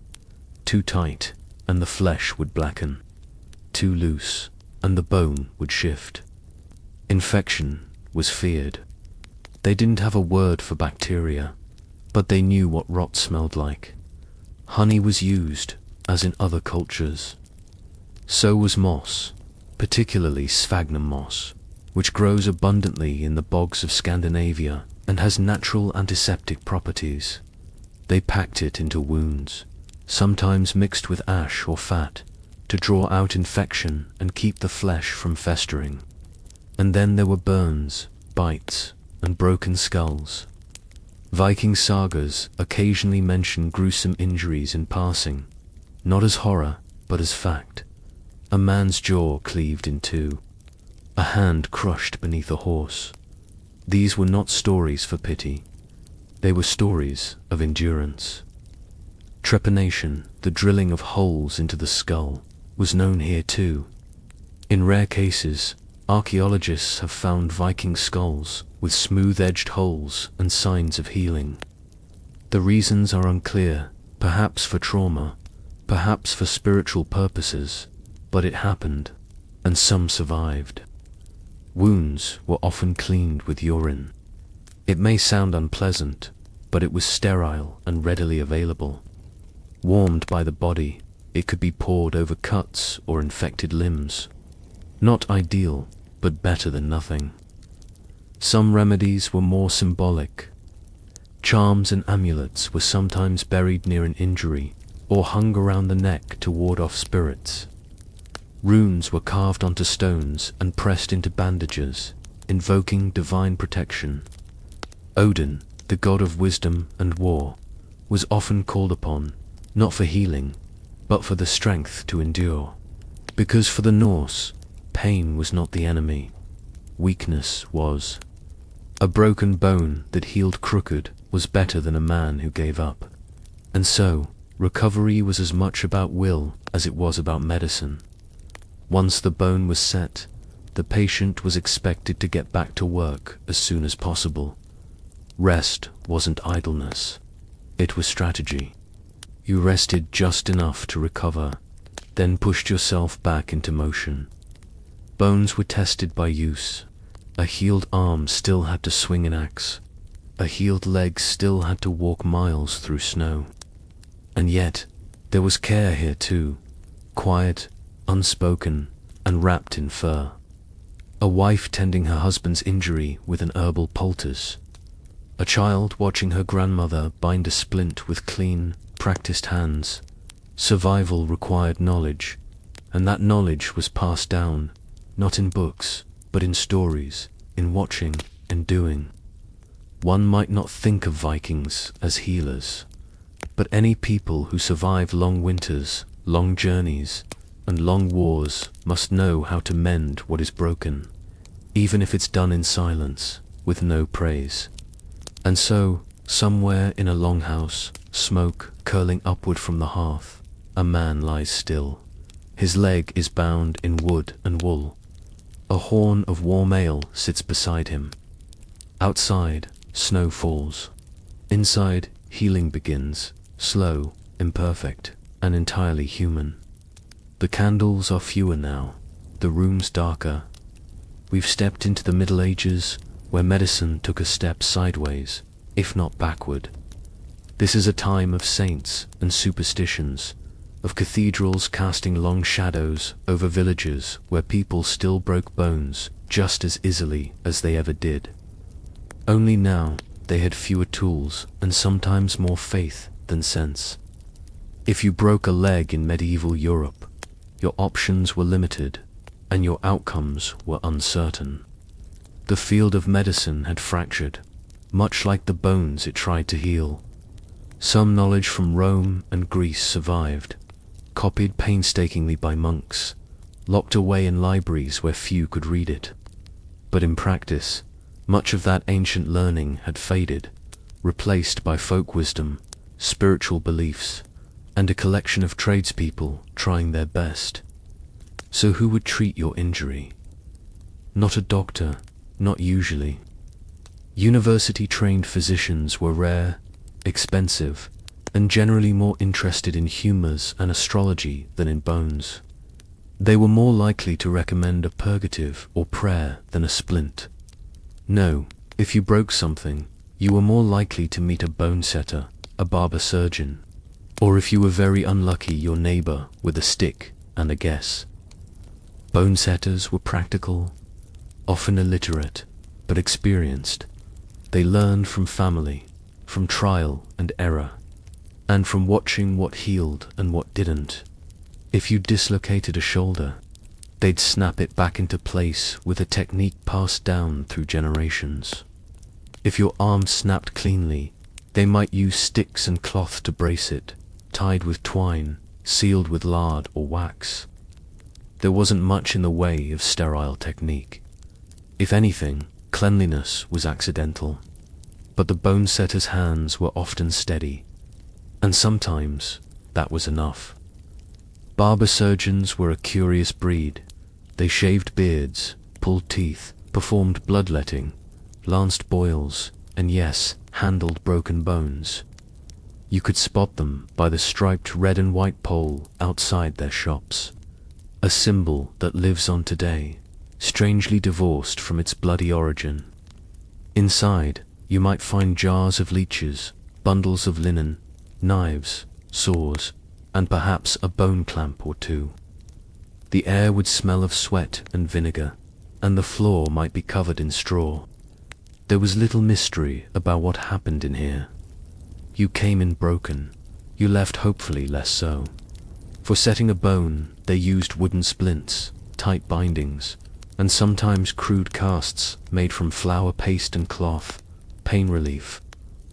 Too tight, and the flesh would blacken. Too loose, and the bone would shift. Infection was feared. They didn't have a word for bacteria, but they knew what rot smelled like. Honey was used, as in other cultures. So was moss, particularly sphagnum moss, which grows abundantly in the bogs of Scandinavia and has natural antiseptic properties. They packed it into wounds, sometimes mixed with ash or fat, to draw out infection and keep the flesh from festering. And then there were burns, bites, and broken skulls. Viking sagas occasionally mention gruesome injuries in passing, not as horror, but as fact. A man's jaw cleaved in two, a hand crushed beneath a horse. These were not stories for pity. They were stories of endurance. Trepanation, the drilling of holes into the skull, was known here too. In rare cases, archaeologists have found Viking skulls with smooth-edged holes and signs of healing. The reasons are unclear, perhaps for trauma, perhaps for spiritual purposes, but it happened, and some survived. Wounds were often cleaned with urine. It may sound unpleasant, but it was sterile and readily available. Warmed by the body, it could be poured over cuts or infected limbs. Not ideal, but better than nothing. Some remedies were more symbolic. Charms and amulets were sometimes buried near an injury or hung around the neck to ward off spirits. Runes were carved onto stones and pressed into bandages, invoking divine protection. Odin, the god of wisdom and war, was often called upon, not for healing, but for the strength to endure. Because for the Norse, pain was not the enemy. Weakness was. A broken bone that healed crooked was better than a man who gave up. And so, recovery was as much about will as it was about medicine. Once the bone was set, the patient was expected to get back to work as soon as possible. Rest wasn't idleness. It was strategy. You rested just enough to recover, then pushed yourself back into motion. Bones were tested by use. A healed arm still had to swing an axe. A healed leg still had to walk miles through snow. And yet, there was care here too, quiet, unspoken, and wrapped in fur. A wife tending her husband's injury with an herbal poultice. A child watching her grandmother bind a splint with clean, practiced hands. Survival required knowledge, and that knowledge was passed down, not in books, but in stories, in watching and doing. One might not think of Vikings as healers, but any people who survive long winters, long journeys, and long wars must know how to mend what is broken, even if it's done in silence, with no praise. And so, somewhere in a longhouse, smoke curling upward from the hearth, a man lies still. His leg is bound in wood and wool. A horn of warm ale sits beside him. Outside, snow falls. Inside, healing begins, slow, imperfect, and entirely human. The candles are fewer now. the rooms darker. We've stepped into the Middle Ages, where medicine took a step sideways, if not backward. This is a time of saints and superstitions, of cathedrals casting long shadows over villages where people still broke bones just as easily as they ever did. Only now they had fewer tools and sometimes more faith than sense. If you broke a leg in medieval Europe, your options were limited and your outcomes were uncertain. The field of medicine had fractured, much like the bones it tried to heal. Some knowledge from Rome and Greece survived, copied painstakingly by monks, locked away in libraries where few could read it. But in practice, much of that ancient learning had faded, replaced by folk wisdom, spiritual beliefs, and a collection of tradespeople trying their best. So who would treat your injury? Not a doctor, not usually. University-trained physicians were rare, expensive, and generally more interested in humors and astrology than in bones. They were more likely to recommend a purgative or prayer than a splint. No, if you broke something, you were more likely to meet a bone setter, a barber surgeon, or if you were very unlucky, your neighbor with a stick and a guess. Bone setters were practical, often illiterate, but experienced. They learned from family, from trial and error, and from watching what healed and what didn't. If you dislocated a shoulder, they'd snap it back into place with a technique passed down through generations. If your arm snapped cleanly, they might use sticks and cloth to brace it, tied with twine, sealed with lard or wax. There wasn't much in the way of sterile technique. If anything, cleanliness was accidental. But the bone setter's hands were often steady, and sometimes that was enough. Barber surgeons were a curious breed. They shaved beards, pulled teeth, performed bloodletting, lanced boils, and yes, handled broken bones. You could spot them by the striped red and white pole outside their shops, a symbol that lives on today, strangely divorced from its bloody origin. Inside, you might find jars of leeches, bundles of linen, knives, saws, and perhaps a bone clamp or two. The air would smell of sweat and vinegar, and the floor might be covered in straw. There was little mystery about what happened in here. You came in broken, you left hopefully less so. For setting a bone, they used wooden splints, tight bindings, and sometimes crude casts made from flour paste and cloth, pain relief,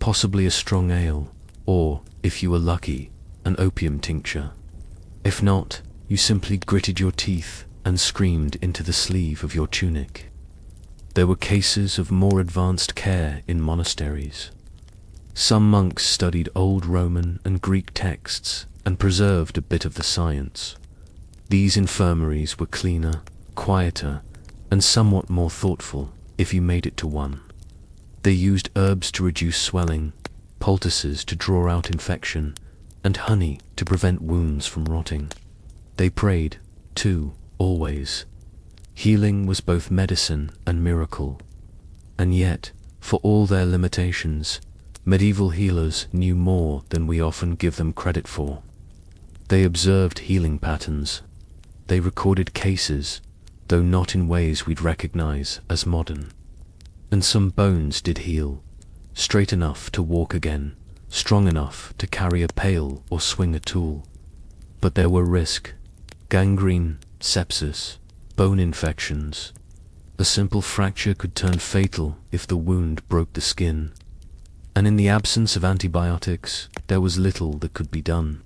possibly a strong ale, or, if you were lucky, an opium tincture. If not, you simply gritted your teeth and screamed into the sleeve of your tunic. There were cases of more advanced care in monasteries. Some monks studied old Roman and Greek texts and preserved a bit of the science. These infirmaries were cleaner, quieter, and somewhat more thoughtful if you made it to one. They used herbs to reduce swelling, poultices to draw out infection, and honey to prevent wounds from rotting. They prayed, too, always. Healing was both medicine and miracle. And yet, for all their limitations, medieval healers knew more than we often give them credit for. They observed healing patterns. They recorded cases, though not in ways we'd recognize as modern. And some bones did heal, straight enough to walk again, strong enough to carry a pail or swing a tool. But there were risks: gangrene, sepsis, bone infections. A simple fracture could turn fatal if the wound broke the skin. And in the absence of antibiotics, there was little that could be done.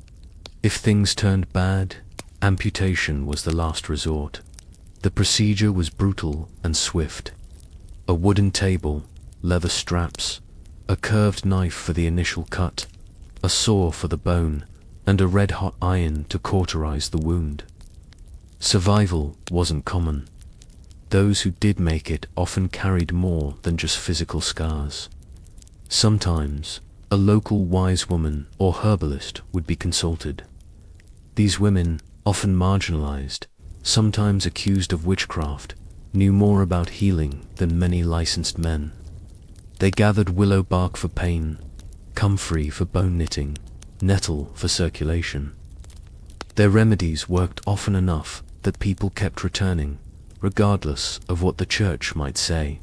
If things turned bad, amputation was the last resort. The procedure was brutal and swift. A wooden table, leather straps, a curved knife for the initial cut, a saw for the bone, and a red-hot iron to cauterize the wound. Survival wasn't common. Those who did make it often carried more than just physical scars. Sometimes, a local wise woman or herbalist would be consulted. These women, often marginalized, sometimes accused of witchcraft, knew more about healing than many licensed men. They gathered willow bark for pain, comfrey for bone knitting, nettle for circulation. Their remedies worked often enough that people kept returning, regardless of what the church might say,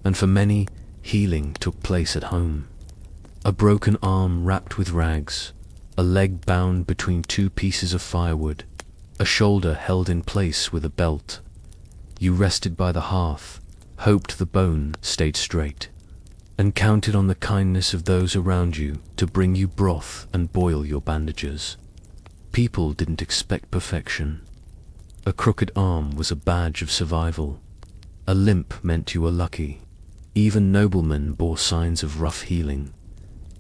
and for many, healing took place at home. A broken arm wrapped with rags, a leg bound between two pieces of firewood, a shoulder held in place with a belt. You rested by the hearth, hoped the bone stayed straight, and counted on the kindness of those around you to bring you broth and boil your bandages. People didn't expect perfection. A crooked arm was a badge of survival. A limp meant you were lucky. Even noblemen bore signs of rough healing.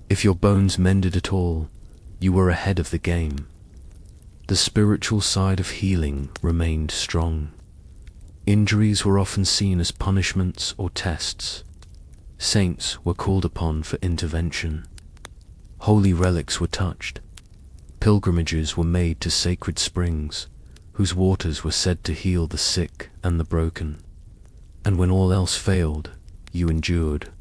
If your bones mended at all, you were ahead of the game. The spiritual side of healing remained strong. Injuries were often seen as punishments or tests. Saints were called upon for intervention. Holy relics were touched. Pilgrimages were made to sacred springs, whose waters were said to heal the sick and the broken. And when all else failed, you endured.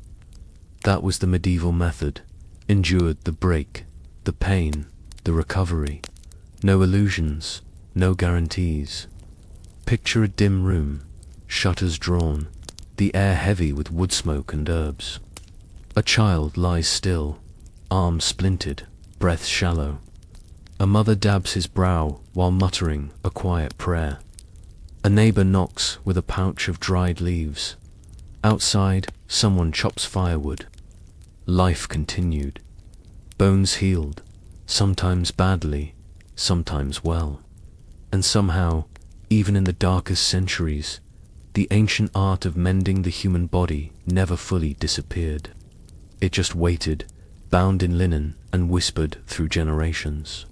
That was the medieval method. Endured the break, the pain, the recovery. No illusions, no guarantees. Picture a dim room, shutters drawn, the air heavy with wood smoke and herbs. A child lies still, arms splinted, breath shallow. A mother dabs his brow while muttering a quiet prayer. A neighbor knocks with a pouch of dried leaves. Outside, someone chops firewood. Life continued. Bones healed, sometimes badly, sometimes well. And somehow, even in the darkest centuries, the ancient art of mending the human body never fully disappeared. It just waited, bound in linen and whispered through generations.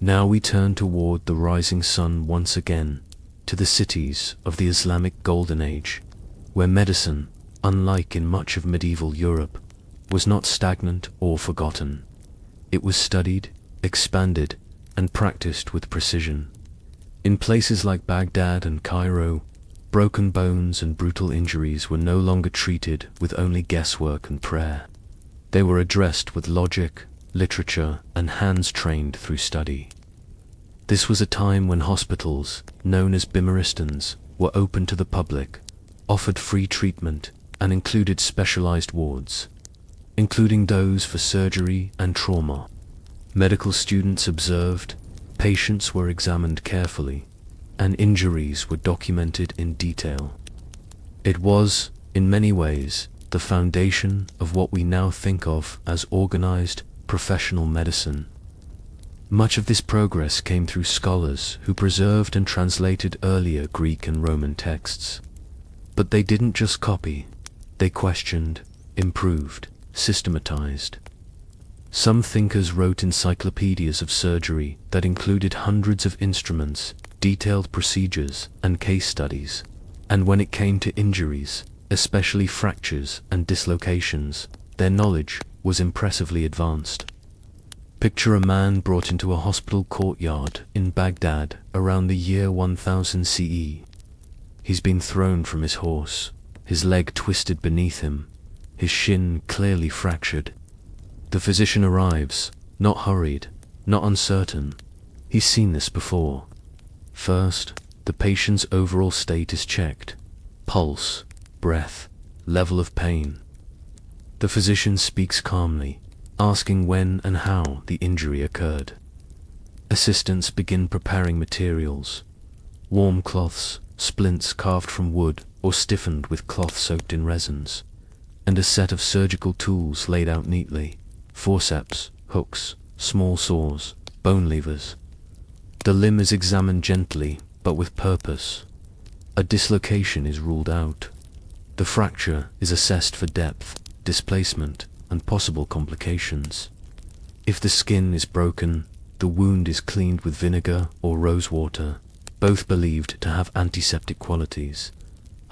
Now we turn toward the rising sun once again, to the cities of the Islamic Golden Age, where medicine, unlike in much of medieval Europe, was not stagnant or forgotten. It was studied, expanded, and practiced with precision. In places like Baghdad and Cairo, broken bones and brutal injuries were no longer treated with only guesswork and prayer. They were addressed with logic, literature, and hands trained through study. This was a time when hospitals, known as bimaristans, were open to the public, offered free treatment, and included specialized wards, including those for surgery and trauma. Medical students observed, patients were examined carefully, and injuries were documented in detail. It was, in many ways, the foundation of what we now think of as organized, professional medicine. Much of this progress came through scholars who preserved and translated earlier Greek and Roman texts. But they didn't just copy, they questioned, improved, systematized. Some thinkers wrote encyclopedias of surgery that included hundreds of instruments, detailed procedures, and case studies. And when it came to injuries, especially fractures and dislocations, their knowledge was impressively advanced. Picture a man brought into a hospital courtyard in Baghdad around the year 1000 CE. He's been thrown from his horse, his leg twisted beneath him, his shin clearly fractured. The physician arrives, not hurried, not uncertain. He's seen this before. First, the patient's overall state is checked. Pulse, breath, level of pain. The physician speaks calmly, asking when and how the injury occurred. Assistants begin preparing materials. Warm cloths, splints carved from wood or stiffened with cloth soaked in resins, and a set of surgical tools laid out neatly. Forceps, hooks, small saws, bone levers. The limb is examined gently, but with purpose. A dislocation is ruled out. The fracture is assessed for depth, displacement, and possible complications. If the skin is broken, the wound is cleaned with vinegar or rose water, both believed to have antiseptic qualities.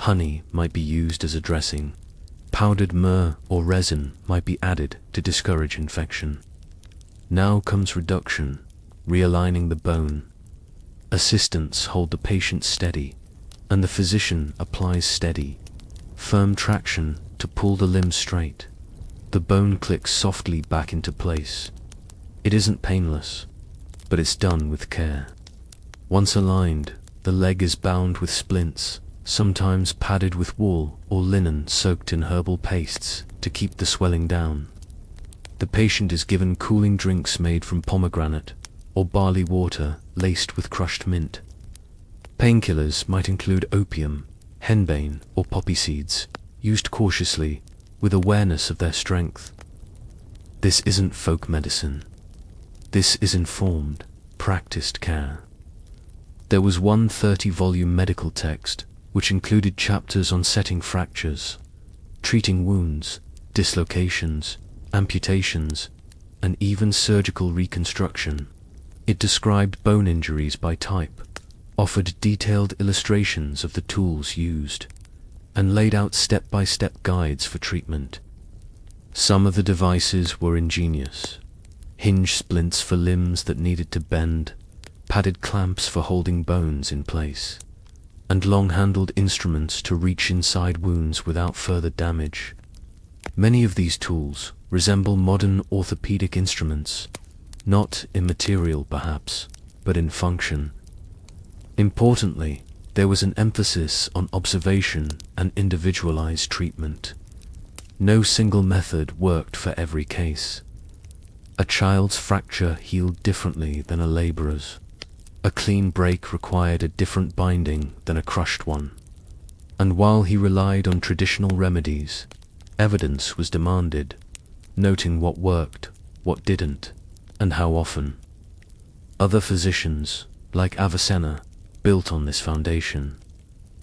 Honey might be used as a dressing. Powdered myrrh or resin might be added to discourage infection. Now comes reduction, realigning the bone. Assistants hold the patient steady, and the physician applies steady, firm traction to pull the limb straight. The bone clicks softly back into place. It isn't painless, but it's done with care. Once aligned, the leg is bound with splints, sometimes padded with wool or linen soaked in herbal pastes to keep the swelling down. The patient is given cooling drinks made from pomegranate or barley water laced with crushed mint. Painkillers might include opium, henbane, or poppy seeds, used cautiously, with awareness of their strength. This isn't folk medicine. This is informed, practiced care. There was one 30-volume medical text, which included chapters on setting fractures, treating wounds, dislocations, amputations, and even surgical reconstruction. It described bone injuries by type, offered detailed illustrations of the tools used, and laid out step-by-step guides for treatment. Some of the devices were ingenious. Hinge splints for limbs that needed to bend, padded clamps for holding bones in place, and long-handled instruments to reach inside wounds without further damage. Many of these tools resemble modern orthopedic instruments, not in material perhaps, but in function. Importantly, there was an emphasis on observation and individualized treatment. No single method worked for every case. A child's fracture healed differently than a laborer's. A clean break required a different binding than a crushed one. And while he relied on traditional remedies, evidence was demanded, noting what worked, what didn't, and how often. Other physicians, like Avicenna, built on this foundation.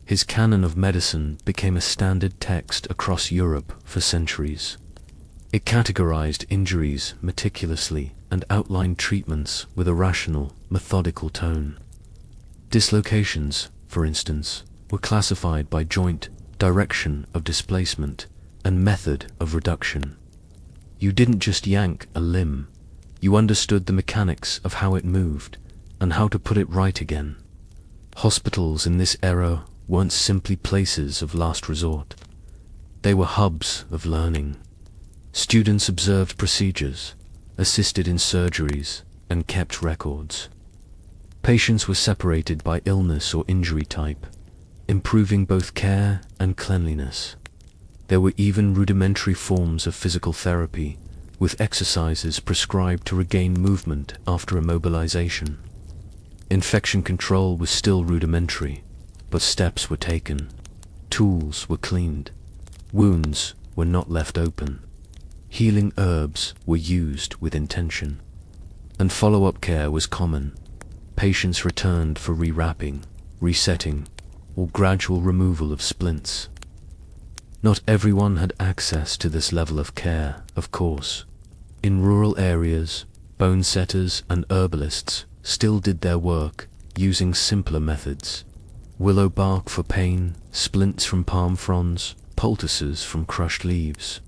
His canon of medicine became a standard text across Europe for centuries. It categorized injuries meticulously and outlined treatments with a rational, methodical tone. Dislocations, for instance, were classified by joint, direction of displacement, and method of reduction. You didn't just yank a limb, you understood the mechanics of how it moved and how to put it right again. Hospitals in this era weren't simply places of last resort. They were hubs of learning. Students observed procedures, assisted in surgeries, and kept records. Patients were separated by illness or injury type, improving both care and cleanliness. There were even rudimentary forms of physical therapy, with exercises prescribed to regain movement after immobilization. Infection control was still rudimentary, but steps were taken. Tools were cleaned. Wounds were not left open. Healing herbs were used with intention. And follow-up care was common. Patients returned for rewrapping, resetting, or gradual removal of splints. Not everyone had access to this level of care, of course. In rural areas, bone setters and herbalists still did their work using simpler methods. Willow bark for pain, splints from palm fronds, poultices from crushed leaves.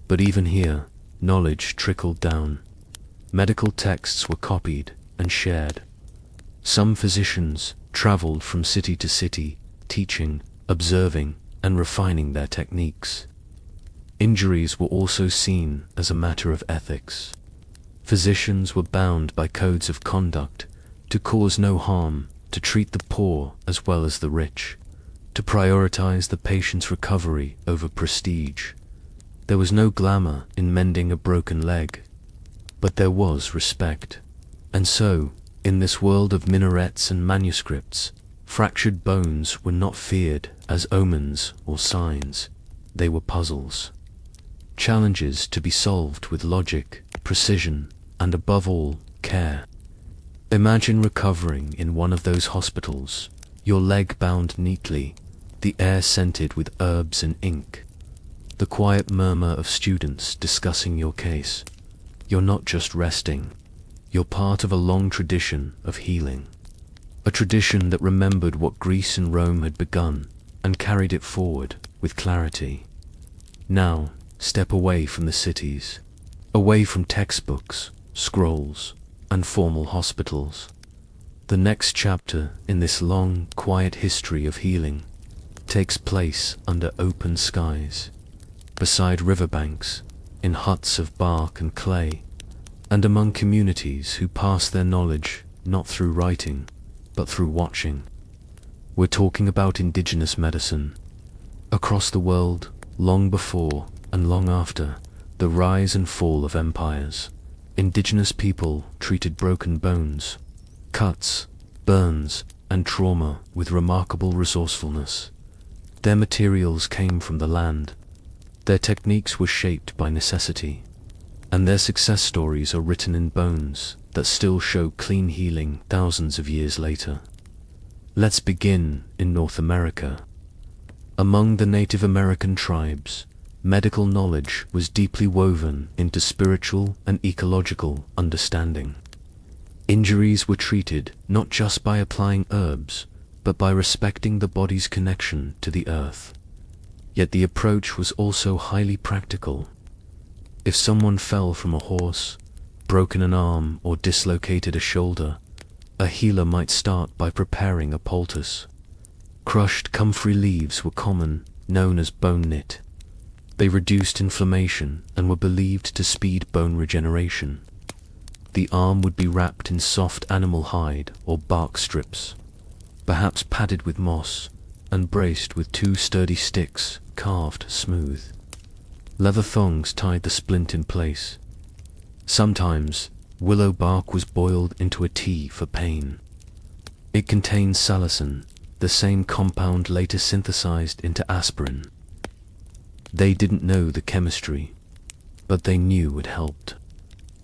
But even here, knowledge trickled down. Medical texts were copied and shared. Some physicians traveled from city to city, teaching, observing, and refining their techniques. Injuries were also seen as a matter of ethics. Physicians were bound by codes of conduct to cause no harm, to treat the poor as well as the rich, to prioritize the patient's recovery over prestige. There was no glamour in mending a broken leg, but there was respect. And so, in this world of minarets and manuscripts, fractured bones were not feared as omens or signs. They were puzzles. Challenges to be solved with logic, precision, and above all, care. Imagine recovering in one of those hospitals, your leg bound neatly, the air scented with herbs and ink, the quiet murmur of students discussing your case. You're not just resting, you're part of a long tradition of healing. A tradition that remembered what Greece and Rome had begun and carried it forward with clarity. Now, step away from the cities, away from textbooks, scrolls, and formal hospitals. The next chapter in this long, quiet history of healing takes place under open skies, beside riverbanks, in huts of bark and clay, and among communities who pass their knowledge not through writing, but through watching. We're talking about indigenous medicine. Across the world, long before and long after the rise and fall of empires, indigenous people treated broken bones, cuts, burns, and trauma with remarkable resourcefulness. Their materials came from the land. Their techniques were shaped by necessity, and their success stories are written in bones that still show clean healing thousands of years later. Let's begin in North America. Among the Native American tribes, medical knowledge was deeply woven into spiritual and ecological understanding. Injuries were treated not just by applying herbs, but by respecting the body's connection to the earth. Yet the approach was also highly practical. If someone fell from a horse, broken an arm, or dislocated a shoulder, a healer might start by preparing a poultice. Crushed comfrey leaves were common, known as bone knit. They reduced inflammation and were believed to speed bone regeneration. The arm would be wrapped in soft animal hide or bark strips, perhaps padded with moss, and braced with 2 sturdy sticks carved smooth. Leather thongs tied the splint in place. Sometimes, willow bark was boiled into a tea for pain. It contained salicin, the same compound later synthesized into aspirin. They didn't know the chemistry, but they knew it helped.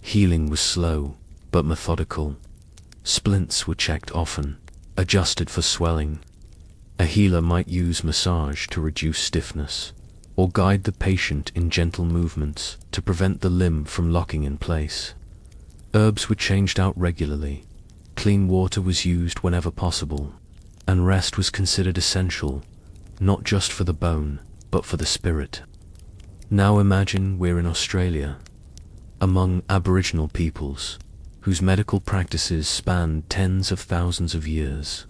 Healing was slow, but methodical. Splints were checked often, adjusted for swelling. A healer might use massage to reduce stiffness, or guide the patient in gentle movements to prevent the limb from locking in place. Herbs were changed out regularly, clean water was used whenever possible, and rest was considered essential, not just for the bone, but for the spirit. Now imagine we're in Australia, among Aboriginal peoples, whose medical practices span tens of thousands of years.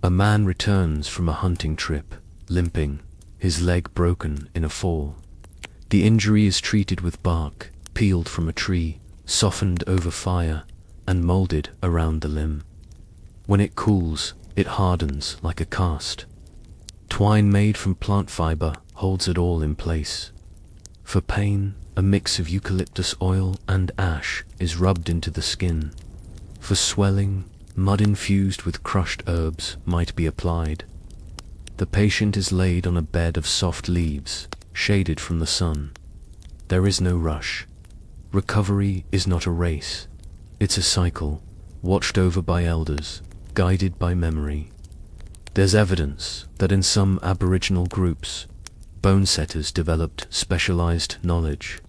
A man returns from a hunting trip, limping, his leg broken in a fall. The injury is treated with bark, peeled from a tree, softened over fire, and molded around the limb. When it cools, it hardens like a cast. Twine made from plant fiber holds it all in place. For pain, a mix of eucalyptus oil and ash is rubbed into the skin. For swelling, mud infused with crushed herbs might be applied. The patient is laid on a bed of soft leaves, shaded from the sun. There is no rush. Recovery is not a race. It's a cycle, watched over by elders, guided by memory. There's evidence that in some Aboriginal groups, bone setters developed specialized knowledge,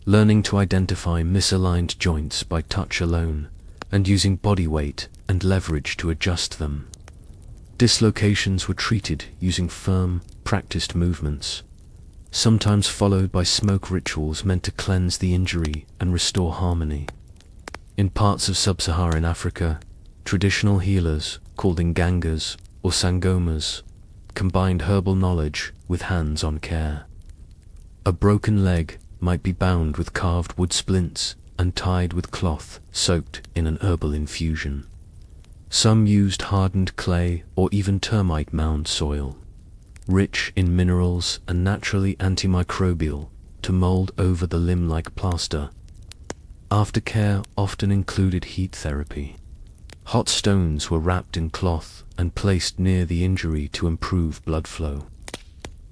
learning to identify misaligned joints by touch alone, and using body weight and leverage to adjust them. Dislocations were treated using firm, practiced movements, sometimes followed by smoke rituals meant to cleanse the injury and restore harmony. In parts of sub-Saharan Africa, traditional healers, called Ngangas or Sangomas, combined herbal knowledge with hands-on care. A broken leg might be bound with carved wood splints and tied with cloth soaked in an herbal infusion. Some used hardened clay or even termite mound soil, rich in minerals and naturally antimicrobial, to mold over the limb like plaster. Aftercare often included heat therapy. Hot stones were wrapped in cloth and placed near the injury to improve blood flow.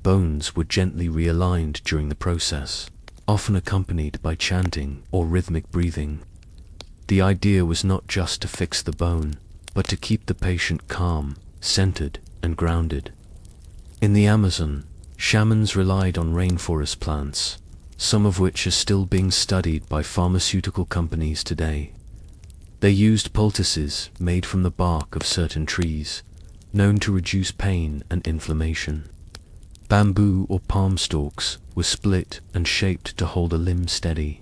Bones were gently realigned during the process, often accompanied by chanting or rhythmic breathing. The idea was not just to fix the bone, but to keep the patient calm, centered, and grounded. In the Amazon, shamans relied on rainforest plants, some of which are still being studied by pharmaceutical companies today. They used poultices made from the bark of certain trees, known to reduce pain and inflammation. Bamboo or palm stalks were split and shaped to hold a limb steady.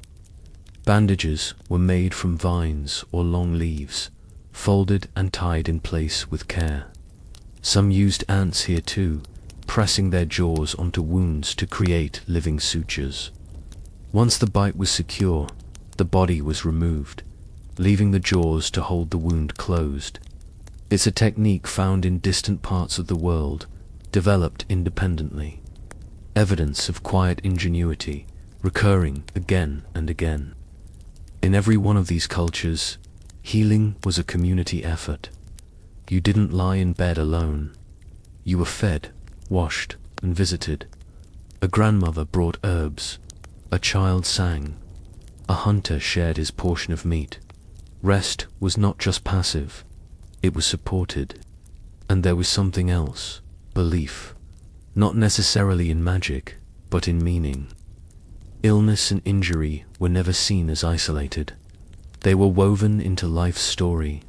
Bandages were made from vines or long leaves, folded and tied in place with care. Some used ants here too, pressing their jaws onto wounds to create living sutures. Once the bite was secure, the body was removed, leaving the jaws to hold the wound closed. It's a technique found in distant parts of the world, developed independently. Evidence of quiet ingenuity, recurring again and again. In every one of these cultures, healing was a community effort. You didn't lie in bed alone. You were fed, washed, and visited. A grandmother brought herbs. A child sang. A hunter shared his portion of meat. Rest was not just passive. It was supported. And there was something else, belief. Not necessarily in magic, but in meaning. Illness and injury were never seen as isolated. They were woven into life's story.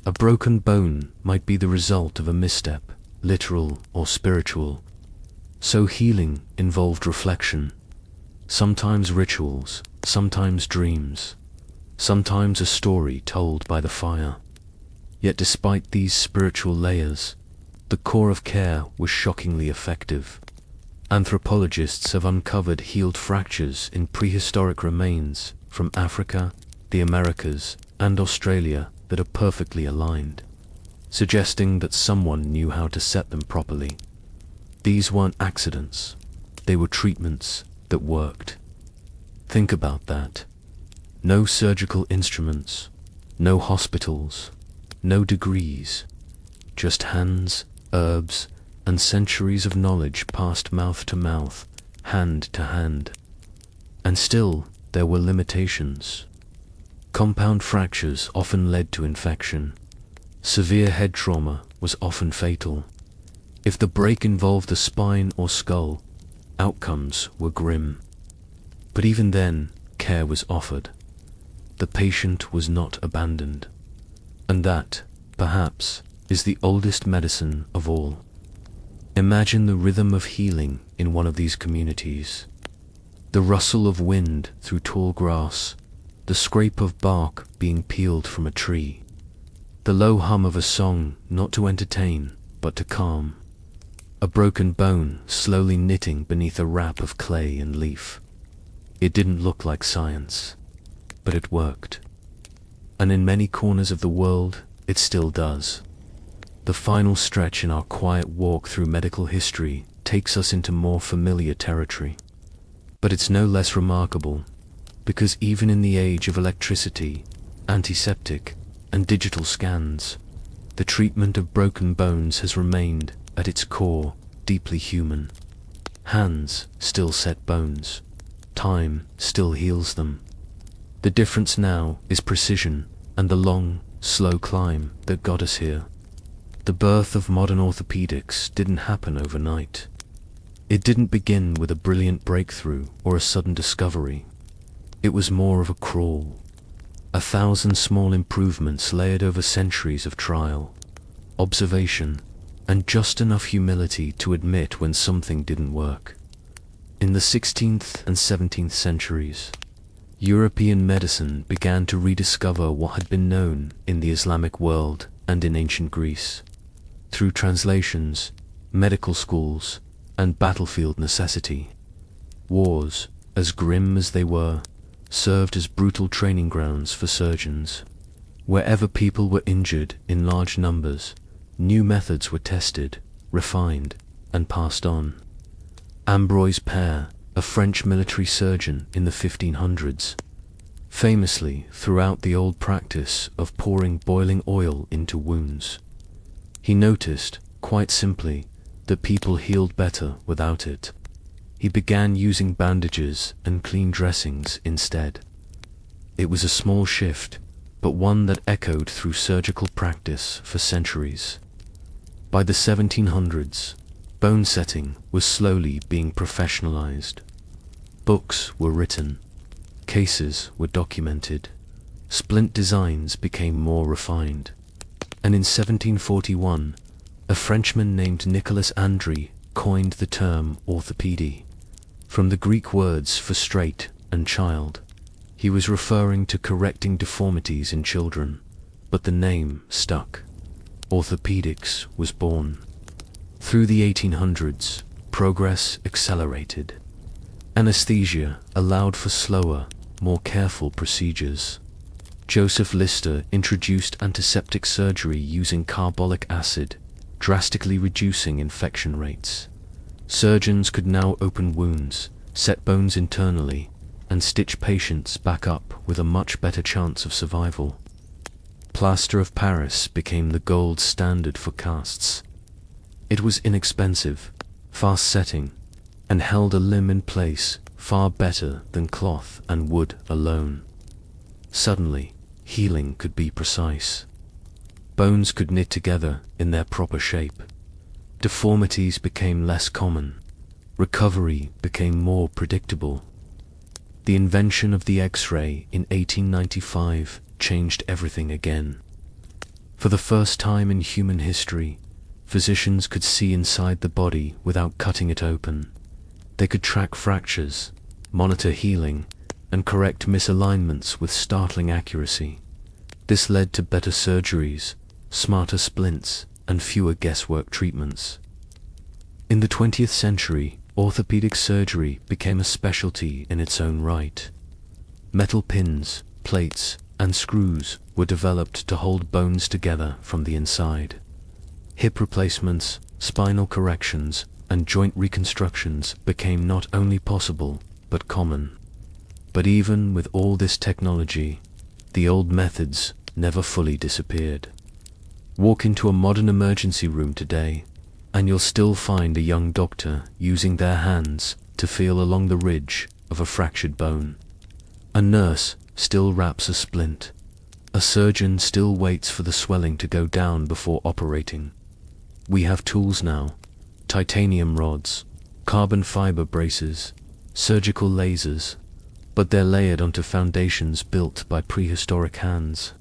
A broken bone might be the result of a misstep, literal or spiritual. So healing involved reflection. Sometimes rituals, sometimes dreams, sometimes a story told by the fire. Yet despite these spiritual layers, the core of care was shockingly effective. Anthropologists have uncovered healed fractures in prehistoric remains from Africa, the Americas, and Australia that are perfectly aligned, suggesting that someone knew how to set them properly. These weren't accidents, they were treatments that worked. Think about that. No surgical instruments, no hospitals, no degrees, just hands, herbs, and centuries of knowledge passed mouth to mouth, hand to hand. And still, there were limitations. Compound fractures often led to infection. Severe head trauma was often fatal. If the break involved the spine or skull, outcomes were grim. But even then, care was offered. The patient was not abandoned. And that, perhaps, is the oldest medicine of all. Imagine the rhythm of healing in one of these communities. The rustle of wind through tall grass, the scrape of bark being peeled from a tree, the low hum of a song not to entertain, but to calm. A broken bone slowly knitting beneath a wrap of clay and leaf. It didn't look like science, but it worked. And in many corners of the world, it still does. The final stretch in our quiet walk through medical history takes us into more familiar territory. But it's no less remarkable, because even in the age of electricity, antiseptic, and digital scans, the treatment of broken bones has remained, at its core, deeply human. Hands still set bones. Time still heals them. The difference now is precision and the long, slow climb that got us here. The birth of modern orthopedics didn't happen overnight. It didn't begin with a brilliant breakthrough or a sudden discovery. It was more of a crawl. 1,000 small improvements layered over centuries of trial, observation, and just enough humility to admit when something didn't work. In the 16th and 17th centuries, European medicine began to rediscover what had been known in the Islamic world and in ancient Greece. Through translations, medical schools, and battlefield necessity, wars, as grim as they were, served as brutal training grounds for surgeons. Wherever people were injured in large numbers, new methods were tested, refined, and passed on. Ambroise Paré, a French military surgeon in the 1500s, famously threw out the old practice of pouring boiling oil into wounds. He noticed, quite simply, that people healed better without it. He began using bandages and clean dressings instead. It was a small shift, but one that echoed through surgical practice for centuries. By the 1700s, bone setting was slowly being professionalized. Books were written, cases were documented, splint designs became more refined. And in 1741, a Frenchman named Nicolas Andry coined the term orthopedy. From the Greek words for straight and child, he was referring to correcting deformities in children, but the name stuck. Orthopedics was born. Through the 1800s, progress accelerated. Anesthesia allowed for slower, more careful procedures. Joseph Lister introduced antiseptic surgery using carbolic acid, drastically reducing infection rates. Surgeons could now open wounds, set bones internally, and stitch patients back up with a much better chance of survival. Plaster of Paris became the gold standard for casts. It was inexpensive, fast-setting, and held a limb in place far better than cloth and wood alone. Suddenly, healing could be precise. Bones could knit together in their proper shape. Deformities became less common. Recovery became more predictable. The invention of the X-ray in 1895 changed everything again. For the first time in human history, physicians could see inside the body without cutting it open. They could track fractures, monitor healing, and correct misalignments with startling accuracy. This led to better surgeries, smarter splints, and fewer guesswork treatments. In the 20th century, orthopedic surgery became a specialty in its own right. Metal pins, plates, and screws were developed to hold bones together from the inside. Hip replacements, spinal corrections, and joint reconstructions became not only possible, but common. But even with all this technology, the old methods never fully disappeared. Walk into a modern emergency room today, and you'll still find a young doctor using their hands to feel along the ridge of a fractured bone. A nurse still wraps a splint. A surgeon still waits for the swelling to go down before operating. We have tools now: titanium rods, carbon fiber braces, surgical lasers, but they're layered onto foundations built by prehistoric hands.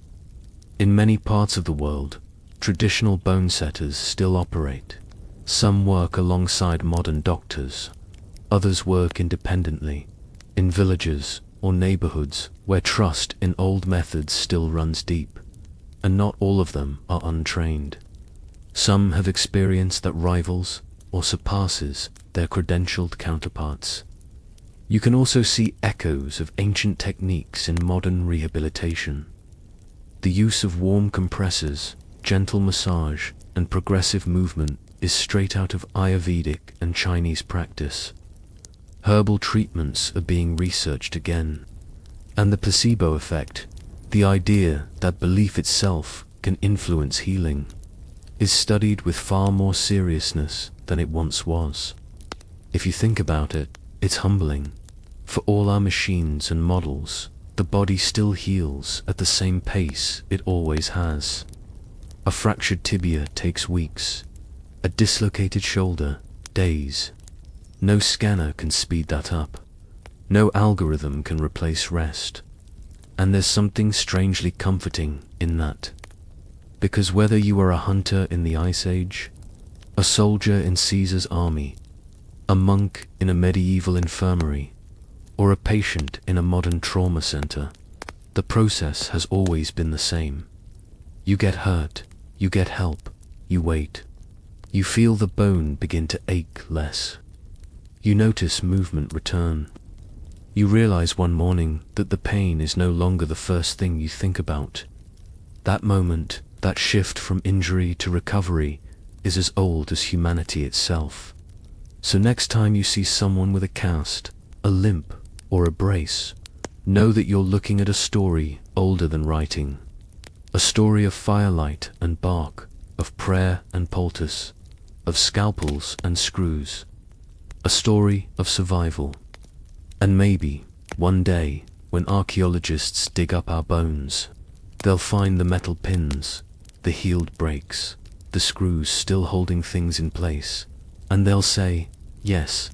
In many parts of the world, traditional bone setters still operate. Some work alongside modern doctors. Others work independently, in villages or neighborhoods where trust in old methods still runs deep, and not all of them are untrained. Some have experience that rivals or surpasses their credentialed counterparts. You can also see echoes of ancient techniques in modern rehabilitation. The use of warm compressors, gentle massage, and progressive movement is straight out of Ayurvedic and Chinese practice. Herbal treatments are being researched again. And the placebo effect, the idea that belief itself can influence healing, is studied with far more seriousness than it once was. If you think about it, it's humbling. For all our machines and models, the body still heals at the same pace it always has. A fractured tibia takes weeks. A dislocated shoulder, days. No scanner can speed that up. No algorithm can replace rest. And there's something strangely comforting in that. Because whether you are a hunter in the Ice Age, a soldier in Caesar's army, a monk in a medieval infirmary, or a patient in a modern trauma center, the process has always been the same. You get hurt, you get help, you wait. You feel the bone begin to ache less. You notice movement return. You realize one morning that the pain is no longer the first thing you think about. That moment, that shift from injury to recovery, is as old as humanity itself. So next time you see someone with a cast, a limp, or a brace, know that you're looking at a story older than writing. A story of firelight and bark, of prayer and poultice, of scalpels and screws. A story of survival. And maybe, one day, when archaeologists dig up our bones, they'll find the metal pins, the healed breaks, the screws still holding things in place, and they'll say, yes,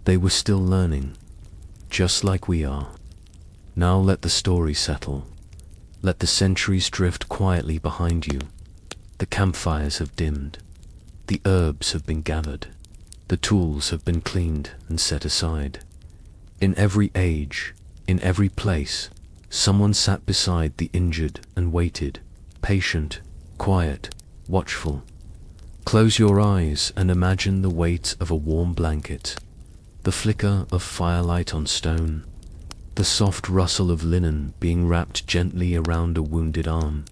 they were still learning, just like we are. Now let the story settle. Let the centuries drift quietly behind you. The campfires have dimmed. The herbs have been gathered. The tools have been cleaned and set aside. In every age, in every place, someone sat beside the injured and waited, patient, quiet, watchful. Close your eyes and imagine the weight of a warm blanket, the flicker of firelight on stone, the soft rustle of linen being wrapped gently around a wounded arm,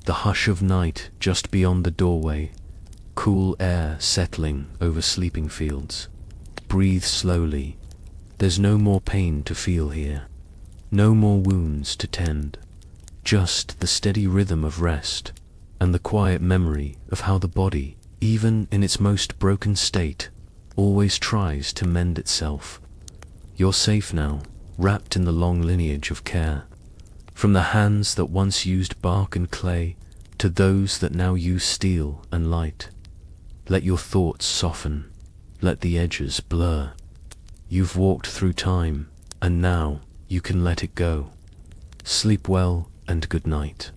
the hush of night just beyond the doorway, cool air settling over sleeping fields. Breathe slowly. There's no more pain to feel here, no more wounds to tend, just the steady rhythm of rest and the quiet memory of how the body, even in its most broken state, always tries to mend itself. You're safe now, wrapped in the long lineage of care, from the hands that once used bark and clay to those that now use steel and light. Let your thoughts soften, let the edges blur. You've walked through time, and now you can let it go. Sleep well and good night.